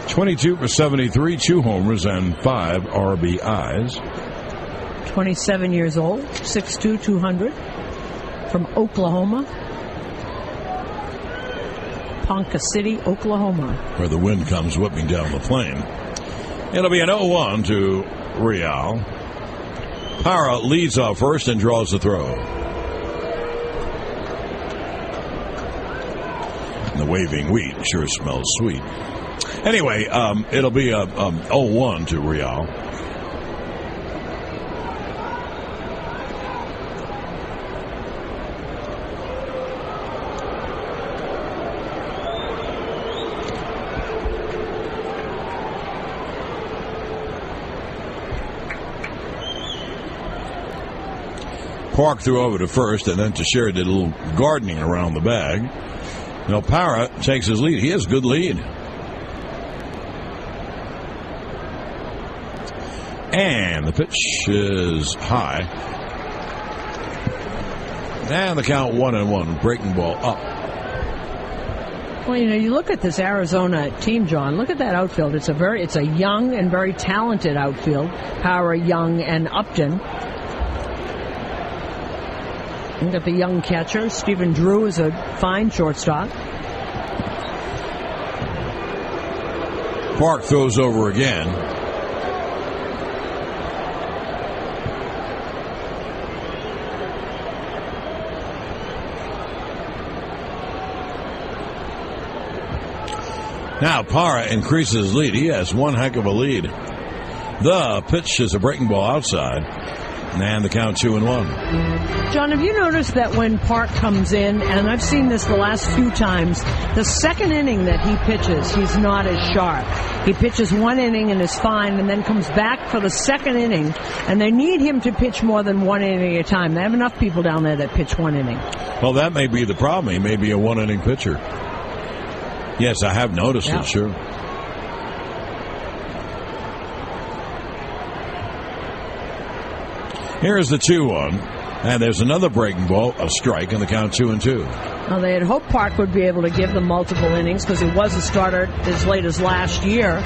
22 for 73, 2 homers and 5 RBIs.
27 years old, 6'2", 200, from Oklahoma. Ponca City, Oklahoma.
Where the wind comes whipping down the plain. It'll be an 0-1 to Rial. Parra leads off first and draws the throw. And the waving wheat sure smells sweet. Anyway, it'll be a 0-1 to Rial. Park threw over to first, and then Teixeira did a little gardening around the bag. Now Parra takes his lead. He has good lead. And the pitch is high. And the count 1-1. Breaking ball up.
Well, you look at this Arizona team, John. Look at that outfield. It's a young and very talented outfield. Parra, Young, and Upton. You got the young catcher. Stephen Drew is a fine shortstop.
Park throws over again. Now Parra increases his lead. He has one heck of a lead. The pitch is a breaking ball outside. And the count 2-1.
John, have you noticed that when Park comes in, and I've seen this the last few times, the second inning that he pitches, he's not as sharp. He pitches 1 inning and is fine, and then comes back for the second inning, and they need him to pitch more than 1 inning at a time. They have enough people down there that pitch 1 inning.
Well, that may be the problem. He may be a 1-inning pitcher. Yes, I have noticed it, sure. Here's the 2-1, and there's another breaking ball, a strike, and the count 2-2.
Now, they had hoped Park would be able to give them multiple innings because he was a starter as late as last year.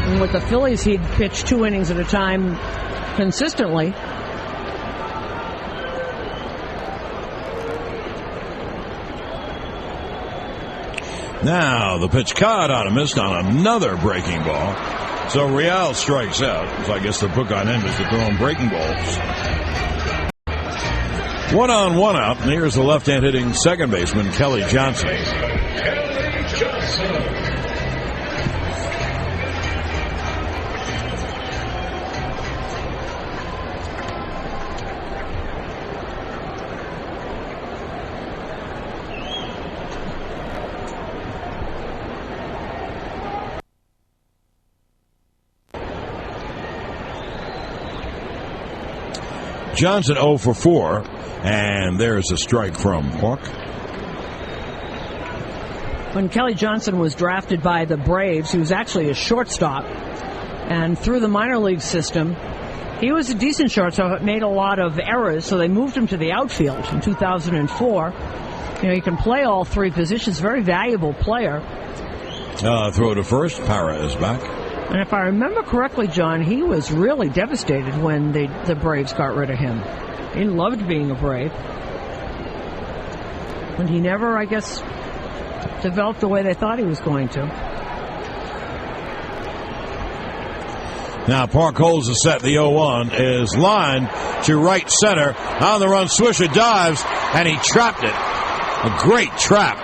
And with the Phillies, he'd pitch 2 innings at a time consistently.
Now the pitch caught on a missed on another breaking ball. So Real strikes out. So I guess the book on him is to throw him breaking balls. 1-on-1 out, and here's the left-hand hitting second baseman, Kelly Johnson. Johnson 0 for 4, and there's a strike from Park.
When Kelly Johnson was drafted by the Braves, he was actually a shortstop. And through the minor league system, he was a decent shortstop, made a lot of errors, so they moved him to the outfield in 2004. You know, he can play all 3 positions, very valuable player.
Throw to first, Parra is back.
And if I remember correctly, John, he was really devastated when the Braves got rid of him. He loved being a Brave. And he never, I guess, developed the way they thought he was going to.
Now Park holds the set. The 0-1 is lined to right center. On the run, Swisher dives, and he trapped it. A great trap.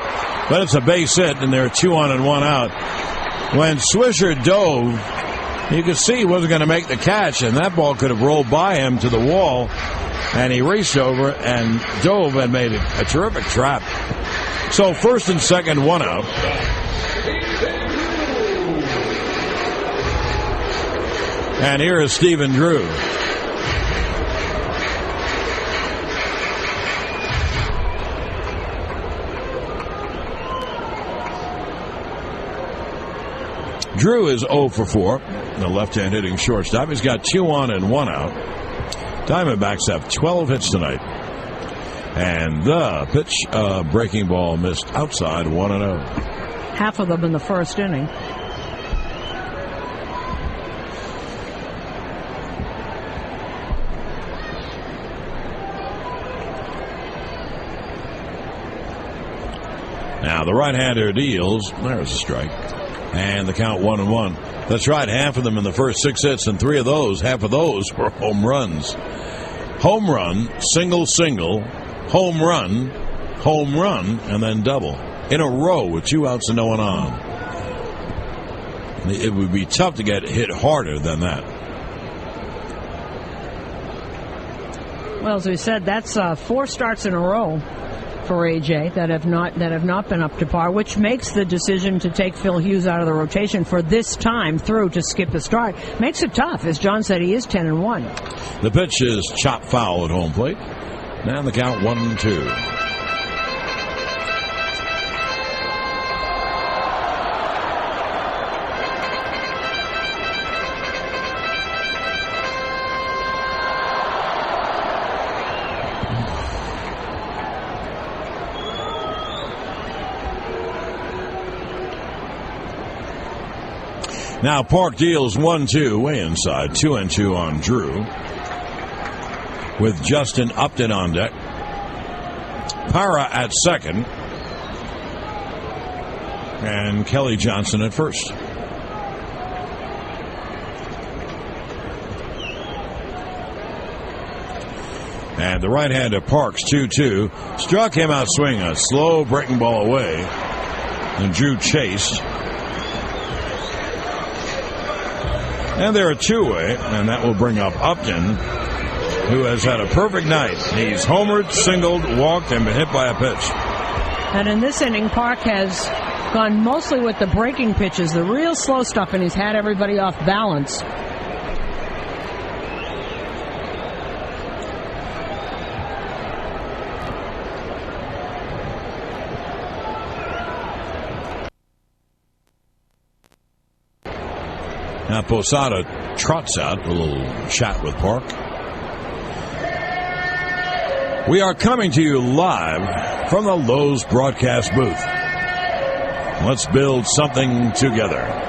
But it's a base hit, and there are 2 on and 1 out. When Swisher dove, you could see he wasn't going to make the catch, and that ball could have rolled by him to the wall, and he raced over and dove and made a terrific trap. So first and second, 1 out. And here is Stephen Drew. Drew is 0 for 4, the left-hand hitting shortstop. He's got 2 on and 1 out. Diamondbacks have 12 hits tonight. And the pitch, breaking ball missed outside, 1-0.
Half of them in the first inning.
Now the right-hander deals. There's a strike. And the count 1-1. That's right, half of them in the first 6 hits, and 3 of those, half of those were home runs. Home run, single, home run, and then double. In a row with 2 outs and no one on. It would be tough to get hit harder than that.
Well, as we said, that's 4 starts in a row for AJ that have not been up to par, which makes the decision to take Phil Hughes out of the rotation for this time through to skip the start makes it tough. As John said, he is 10-1.
The pitch is chopped foul at home plate. Now the count 1-2. Now Park deals 1-2 way inside, 2-2 on Drew, with Justin Upton on deck. Parra at second, and Kelly Johnson at first. And the right-hander Parks 2-2 struck him out swinging, a slow breaking ball away, and Drew chased. And they're a 2-way, and that will bring up Upton, who has had a perfect night. He's homered, singled, walked, and been hit by a pitch.
And in this inning, Park has gone mostly with the breaking pitches, the real slow stuff, and he's had everybody off balance.
Now Posada trots out, a little chat with Park. We are coming to you live from the Lowe's broadcast booth. Let's build something together.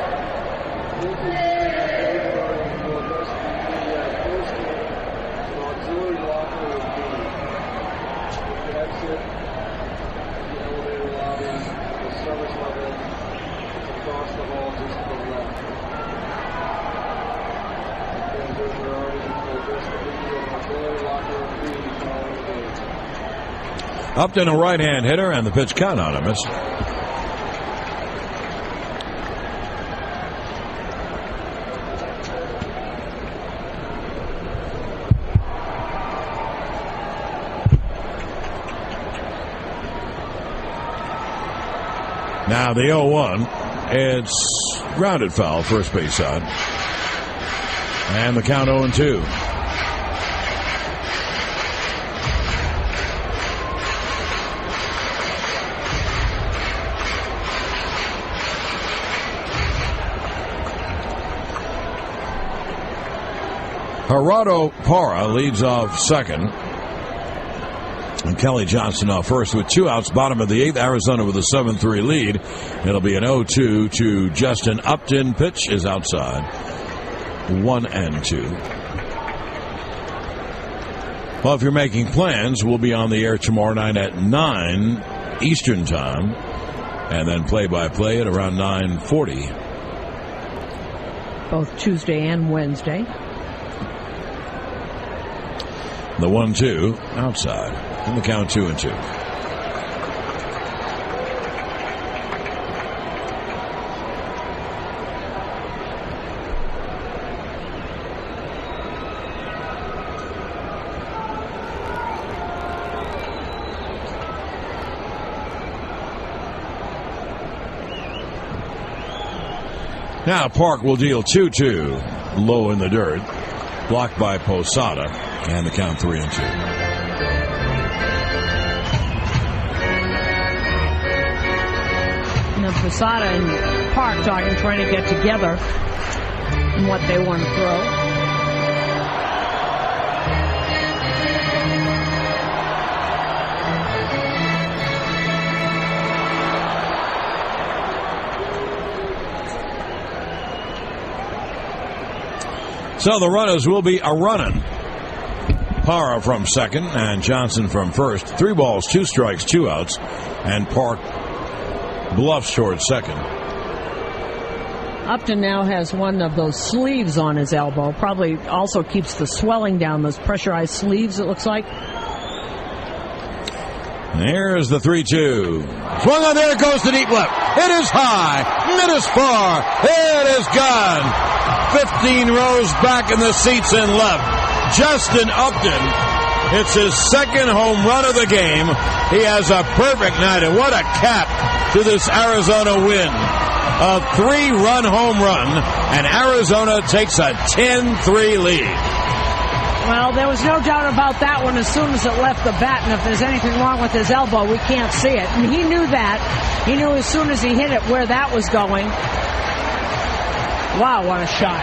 Upton, a right-hand hitter, and the pitch count on him. It's now the 0-1. It's grounded foul, first base side. And the count 0-2. Gerardo Parra leads off second. And Kelly Johnson off first with 2 outs, bottom of the 8th. Arizona with a 7-3 lead. It'll be an 0-2 to Justin Upton. Pitch is outside. 1-2. Well, if you're making plans, we'll be on the air tomorrow night at 9 Eastern Time. And then play-by-play at around 9:40.
Both Tuesday and Wednesday.
The 1-2 outside. And the count 2-2. Now Park will deal 2-2 low in the dirt. Blocked by Posada. And the count 3-2.
Now Posada and Park talking, trying to get together in what they want to throw.
So the runners will be a running. Parra from second and Johnson from first. 3 balls, 2 strikes, 2 outs. And Park bluffs towards second.
Upton now has one of those sleeves on his elbow. Probably also keeps the swelling down, those pressurized sleeves, it looks like.
Here's the 3-2. Swung on, there it goes to deep left. It is high. It is far. It is gone. 15 rows back in the seats and left. Justin Upton, it's his second home run of the game. He has a perfect night, and what a cap to this Arizona win. A 3-run home run, and Arizona takes a 10-3 lead.
Well, there was no doubt about that one as soon as it left the bat, and if there's anything wrong with his elbow, we can't see it. And he knew that. He knew as soon as he hit it where that was going. Wow, what a shot.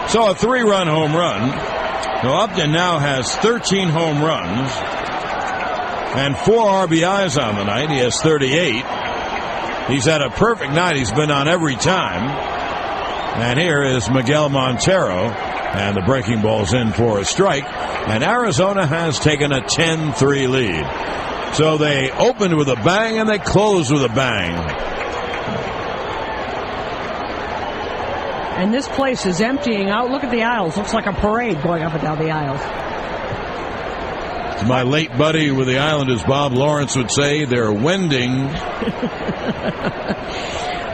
So a 3-run home run. So Upton now has 13 home runs and 4 RBIs on the night. He has 38. He's had a perfect night. He's been on every time. And here is Miguel Montero. And the breaking ball's in for a strike. And Arizona has taken a 10-3 lead. So they opened with a bang and they closed with a bang.
And this place is emptying out. Look at the aisles. Looks like a parade going up and down the aisles.
As my late buddy with the Islanders, Bob Lawrence, would say, they're wending.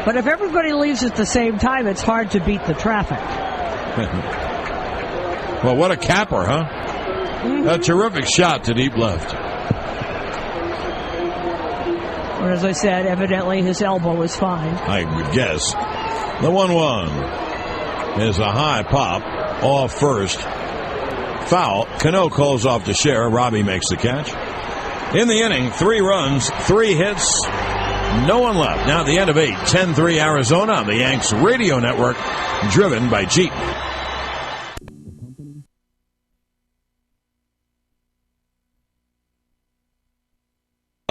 But if everybody leaves at the same time, it's hard to beat the traffic.
Well, what a capper, huh? Mm-hmm. A terrific shot to deep left.
Or as I said, evidently his elbow is fine.
I would guess. The 1-1 is a high pop off first. Foul. Cano calls off to Scher. Robbie makes the catch. In the inning, 3 runs, 3 hits, no one left. Now at the end of 8, 10-3 Arizona on the Yanks radio network, driven by Jeep.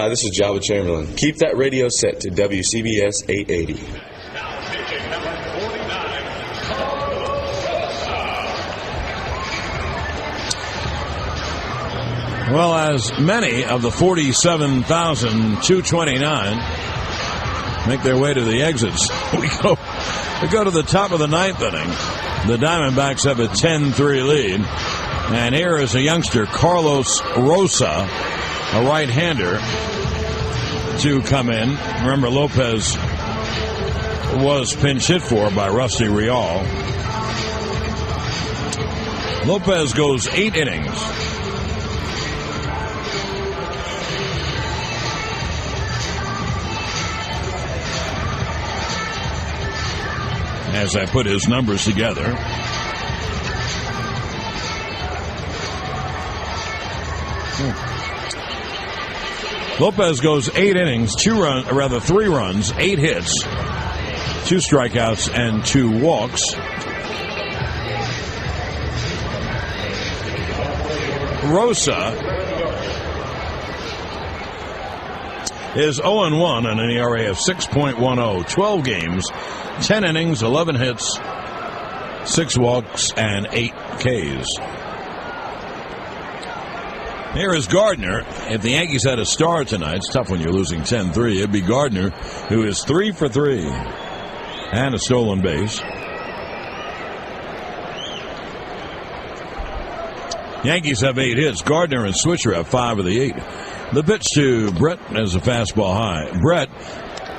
Hi, this is Java Chamberlain. Keep that radio set to WCBS 880.
Well, as many of the 47,229 make their way to the exits, we go to the top of the ninth inning. The Diamondbacks have a 10-3 lead. And here is a youngster, Carlos Rosa, a right-hander, to come in. Remember, Lopez was pinch hit for by Rusty Rial. Lopez goes 8 innings. As I put his numbers together. Lopez goes 8 innings, 3 runs, 8 hits, 2 strikeouts, and 2 walks. Rosa is 0-1 on an ERA of 6.10, 12 games, 10 innings, 11 hits, 6 walks, and 8 Ks. Here is Gardner. If the Yankees had a star tonight, it's tough when you're losing 10-3. It'd be Gardner, who is 3 for 3 and a stolen base. Yankees have 8 hits. Gardner and Switcher have 5 of the 8. The pitch to Brett is a fastball high. Brett,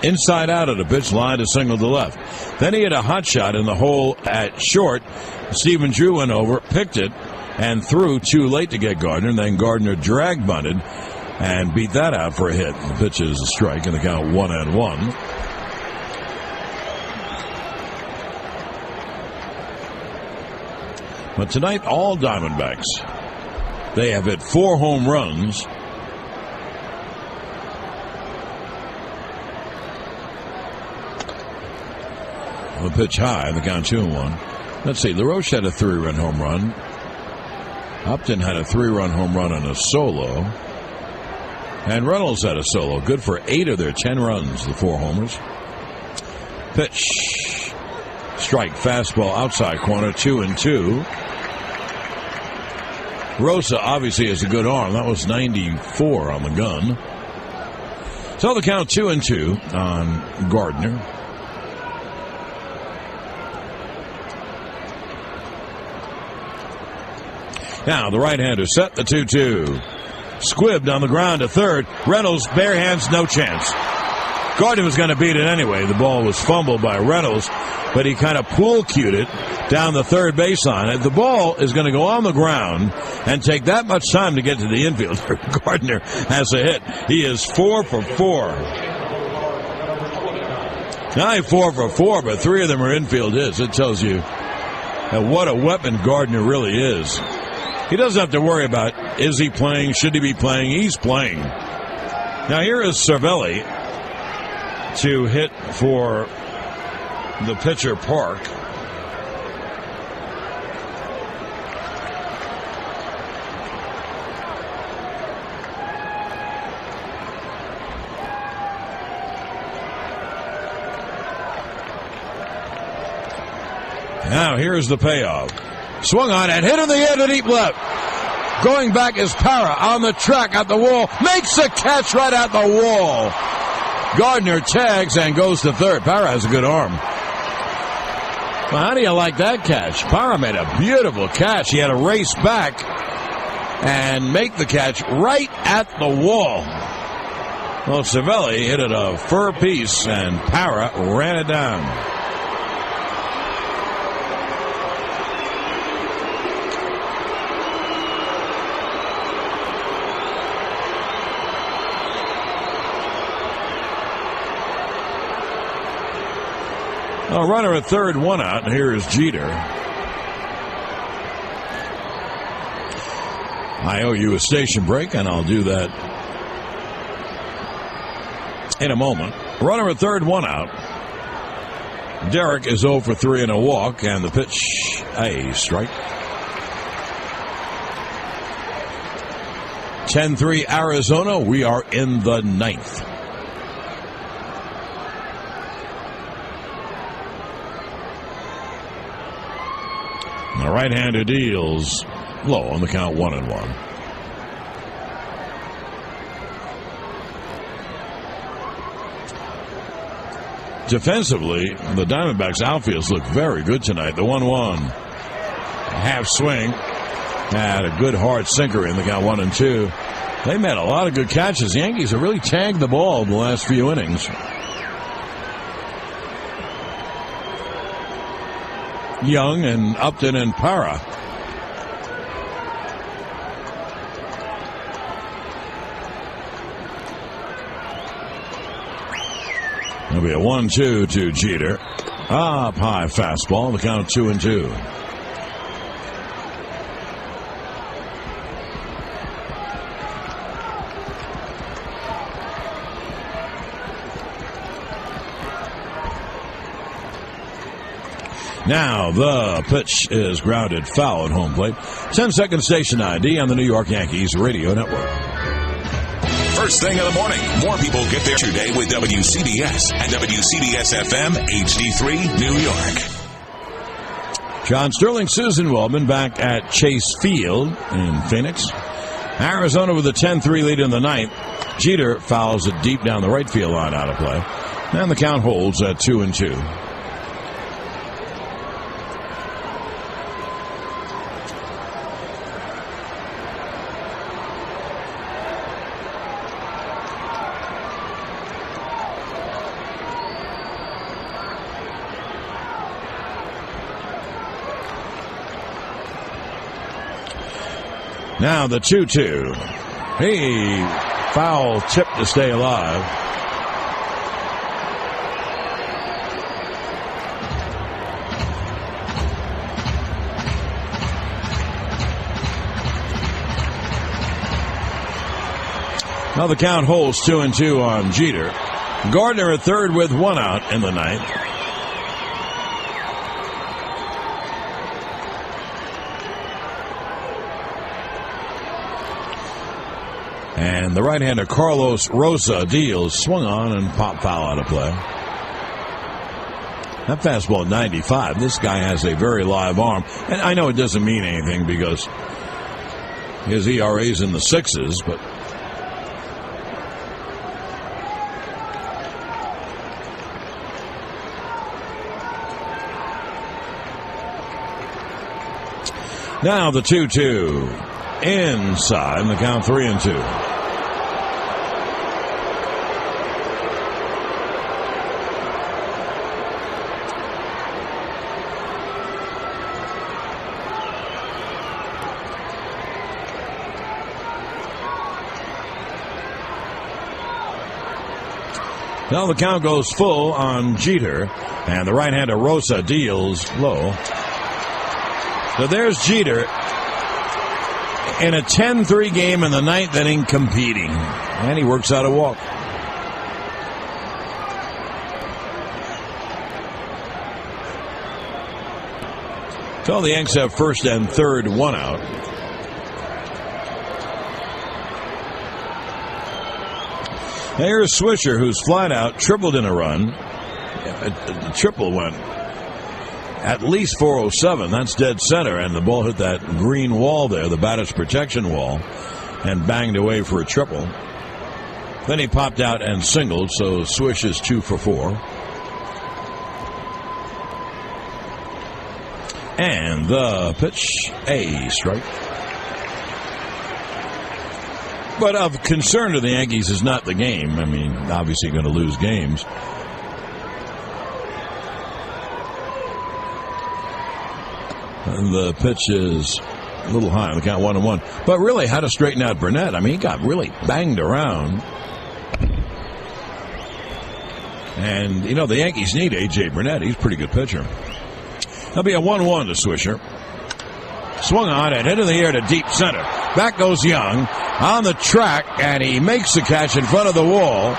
inside out of the pitch, line to single to left. Then he had a hot shot in the hole at short. Stephen Drew went over, picked it, and threw too late to get Gardner. And then Gardner drag bunted and beat that out for a hit. The pitch is a strike, and the count 1-1. But tonight, all Diamondbacks. They have hit 4 home runs. The pitch high, the count 2-1. Let's see, LaRoche had a 3-run home run. Upton had a 3-run home run on a solo. And Reynolds had a solo. Good for 8 of their 10 runs, the 4 homers. Pitch. Strike, fastball, outside corner, 2-2. Rosa obviously has a good arm. That was 94 on the gun. So the count 2-2 on Gardner. Now the right-hander set the 2-2. Squibbed on the ground to third. Reynolds, bare hands, no chance. Gardner was going to beat it anyway. The ball was fumbled by Reynolds, but he kind of pool cued it down the third baseline. The ball is going to go on the ground and take that much time to get to the infield. Gardner has a hit. He is 4 for 4. Now he's 4 for 4, but 3 of them are infield hits. It tells you what a weapon Gardner really is. He doesn't have to worry about, is he playing, should he be playing? He's playing. Now here is Cervelli to hit for the pitcher Park. Now here's the payoff. Swung on and hit in the air to deep left. Going back is Parra on the track at the wall. Makes the catch right at the wall. Gardner tags and goes to third. Parra has a good arm. Well, how do you like that catch? Parra made a beautiful catch. He had to race back and make the catch right at the wall. Well, Cervelli hit it a fur piece and Parra ran it down. A runner at third, 1 out, and here is Jeter. I owe you a station break, and I'll do that in a moment. Runner at third, 1 out. Derek is 0 for 3 and a walk, and the pitch, a strike. 10-3 Arizona. We are in the ninth. The right-hander deals low on the count, 1-1. Defensively, the Diamondbacks' outfields look very good tonight. The 1-1 half swing had a good hard sinker in the count, 1-2. They made a lot of good catches. The Yankees have really tagged the ball in the last few innings. Young and Upton and Parra. It'll be a 1-2 to Jeter. Up high fastball. The count 2-2. Now the pitch is grounded foul at home plate. 10-second station ID on the New York Yankees radio network.
First thing in the morning, more people get there today with WCBS and WCBS-FM HD3 New York.
John Sterling, Susan Wellman back at Chase Field in Phoenix. Arizona with a 10-3 lead in the ninth. Jeter fouls it deep down the right field line out of play. And the count holds at 2-2. Now the 2-2. Hey, foul tip to stay alive. Now the count holds 2-2 on Jeter. Gardner at third with one out in the ninth. And the right-hander Carlos Rosa deals, swung on and pop foul out of play. That fastball 95. This guy has a very live arm. And I know it doesn't mean anything because his ERA's in the sixes, but now the 2-2 inside, and the count 3-2. Now the count goes full on Jeter, and the right-hander Rosa deals low. So there's Jeter in a 10-3 game in the ninth inning competing, and he works out a walk. So the Yanks have first and third, one out. Here's Swisher, who's flat out, tripled in a run. The triple went at least 407. That's dead center, and the ball hit that green wall there, the batter's protection wall, and banged away for a triple. Then he popped out and singled, so Swish is 2 for 4. And the pitch, a strike. But of concern to the Yankees is not the game. I mean, obviously going to lose games. And the pitch is a little high on the count, 1-1. But really, how to straighten out Burnett? I mean, he got really banged around. And, you know, the Yankees need A.J. Burnett. He's a pretty good pitcher. That'll be a 1-1 to Swisher. Swung on and into the air to deep center. Back goes Young on the track, and he makes the catch in front of the wall.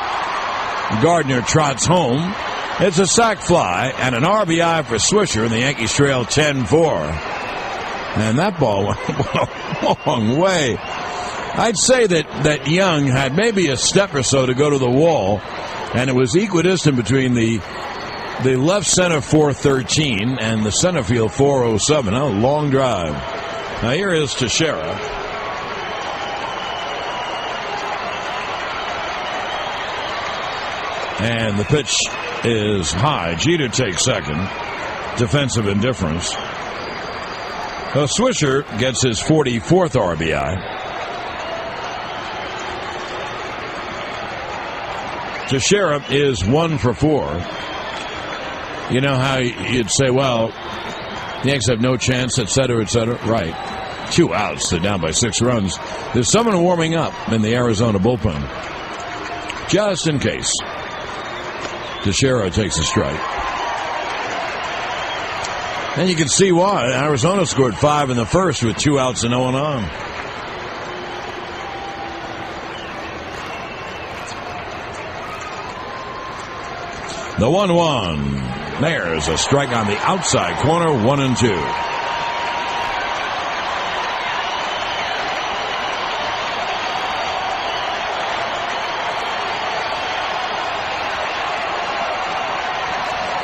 Gardner trots home. It's a sac fly and an RBI for Swisher, and the Yankees trail 10-4. And that ball went a long way. I'd say that Young had maybe a step or so to go to the wall, and it was equidistant between the left center 413 and the center field 407. A long drive. Now here is Teixeira. And the pitch is high. Jeter takes second. Defensive indifference. Swisher gets his 44th RBI. Teixeira is 1 for 4. You know how you'd say, well, the Yankees have no chance, et cetera, right. 2 outs. They're down by 6 runs. There's someone warming up in the Arizona bullpen. Just in case. Teixeira takes a strike. And you can see why. Arizona scored 5 in the first with 2 outs and no one on. The 1-1. There's a strike on the outside corner, 1-2.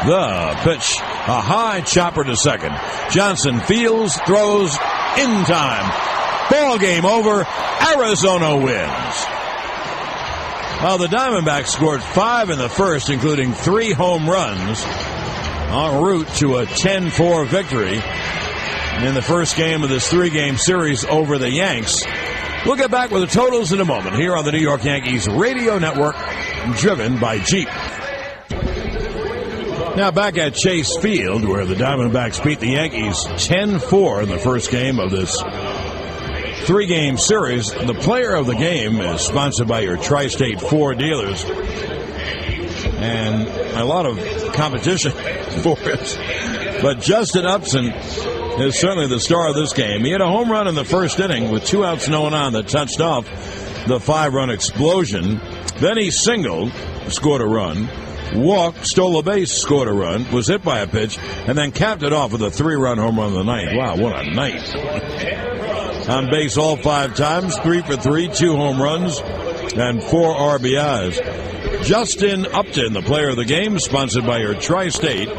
The pitch, a high chopper to second. Johnson fields, throws in time. Ball game over. Arizona wins. Well, the Diamondbacks scored 5 in the first, including 3 home runs, en route to a 10-4 victory in the first game of this 3-game series over the Yanks. We'll get back with the totals in a moment here on the New York Yankees Radio Network, driven by Jeep. Now back at Chase Field, where the Diamondbacks beat the Yankees 10-4 in the first game of this 3-game series. The player of the game is sponsored by your Tri-State Ford dealers, and a lot of competition for it. But Justin Upson is certainly the star of this game. He had a home run in the first inning with 2 outs, no one on, that touched off the 5-run explosion. Then he singled, scored a run. Walked, stole a base, scored a run, was hit by a pitch, and then capped it off with a 3-run home run of the ninth. Wow, what a night. On base all 5 times, 3 for 3, 2 home runs, and 4 RBIs. Justin Upton, the player of the game, sponsored by your Tri-State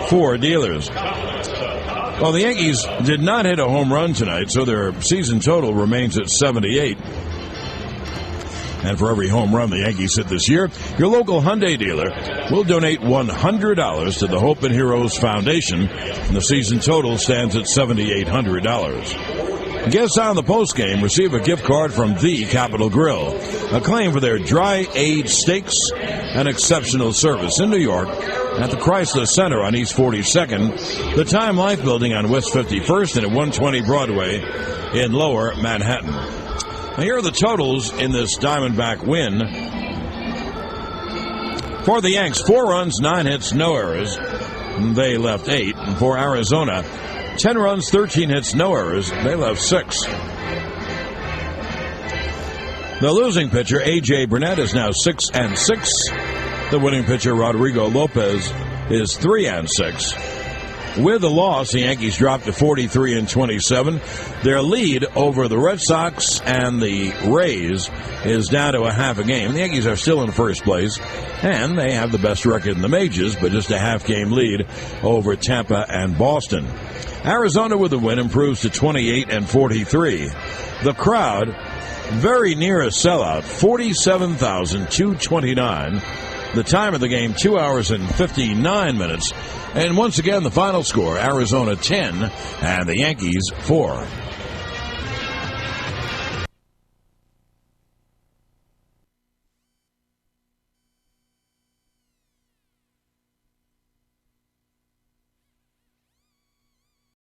Ford dealers. Well, the Yankees did not hit a home run tonight, so their season total remains at 78. And for every home run the Yankees hit this year, your local Hyundai dealer will donate $100 to the Hope and Heroes Foundation, and the season total stands at $7,800. Guests on the postgame receive a gift card from The Capitol Grill, acclaimed for their dry-aged steaks and exceptional service in New York at the Chrysler Center on East 42nd, the Time Life Building on West 51st, and at 120 Broadway in Lower Manhattan. Now here are the totals in this Diamondback win. For the Yanks, 4 runs, 9 hits, no errors. They left 8. And for Arizona, 10 runs, 13 hits, no errors. They left 6. The losing pitcher, A.J. Burnett, is now 6-6. The winning pitcher, Rodrigo Lopez, is 3-6. With the loss, the Yankees dropped to 43-27. Their lead over the Red Sox and the Rays is down to a half a game. The Yankees are still in first place, and they have the best record in the majors, but just a half-game lead over Tampa and Boston. Arizona with the win improves to 28-43. The crowd very near a sellout, 47,229. The time of the game, 2 hours and 59 minutes. And once again, the final score, Arizona 10 and the Yankees 4.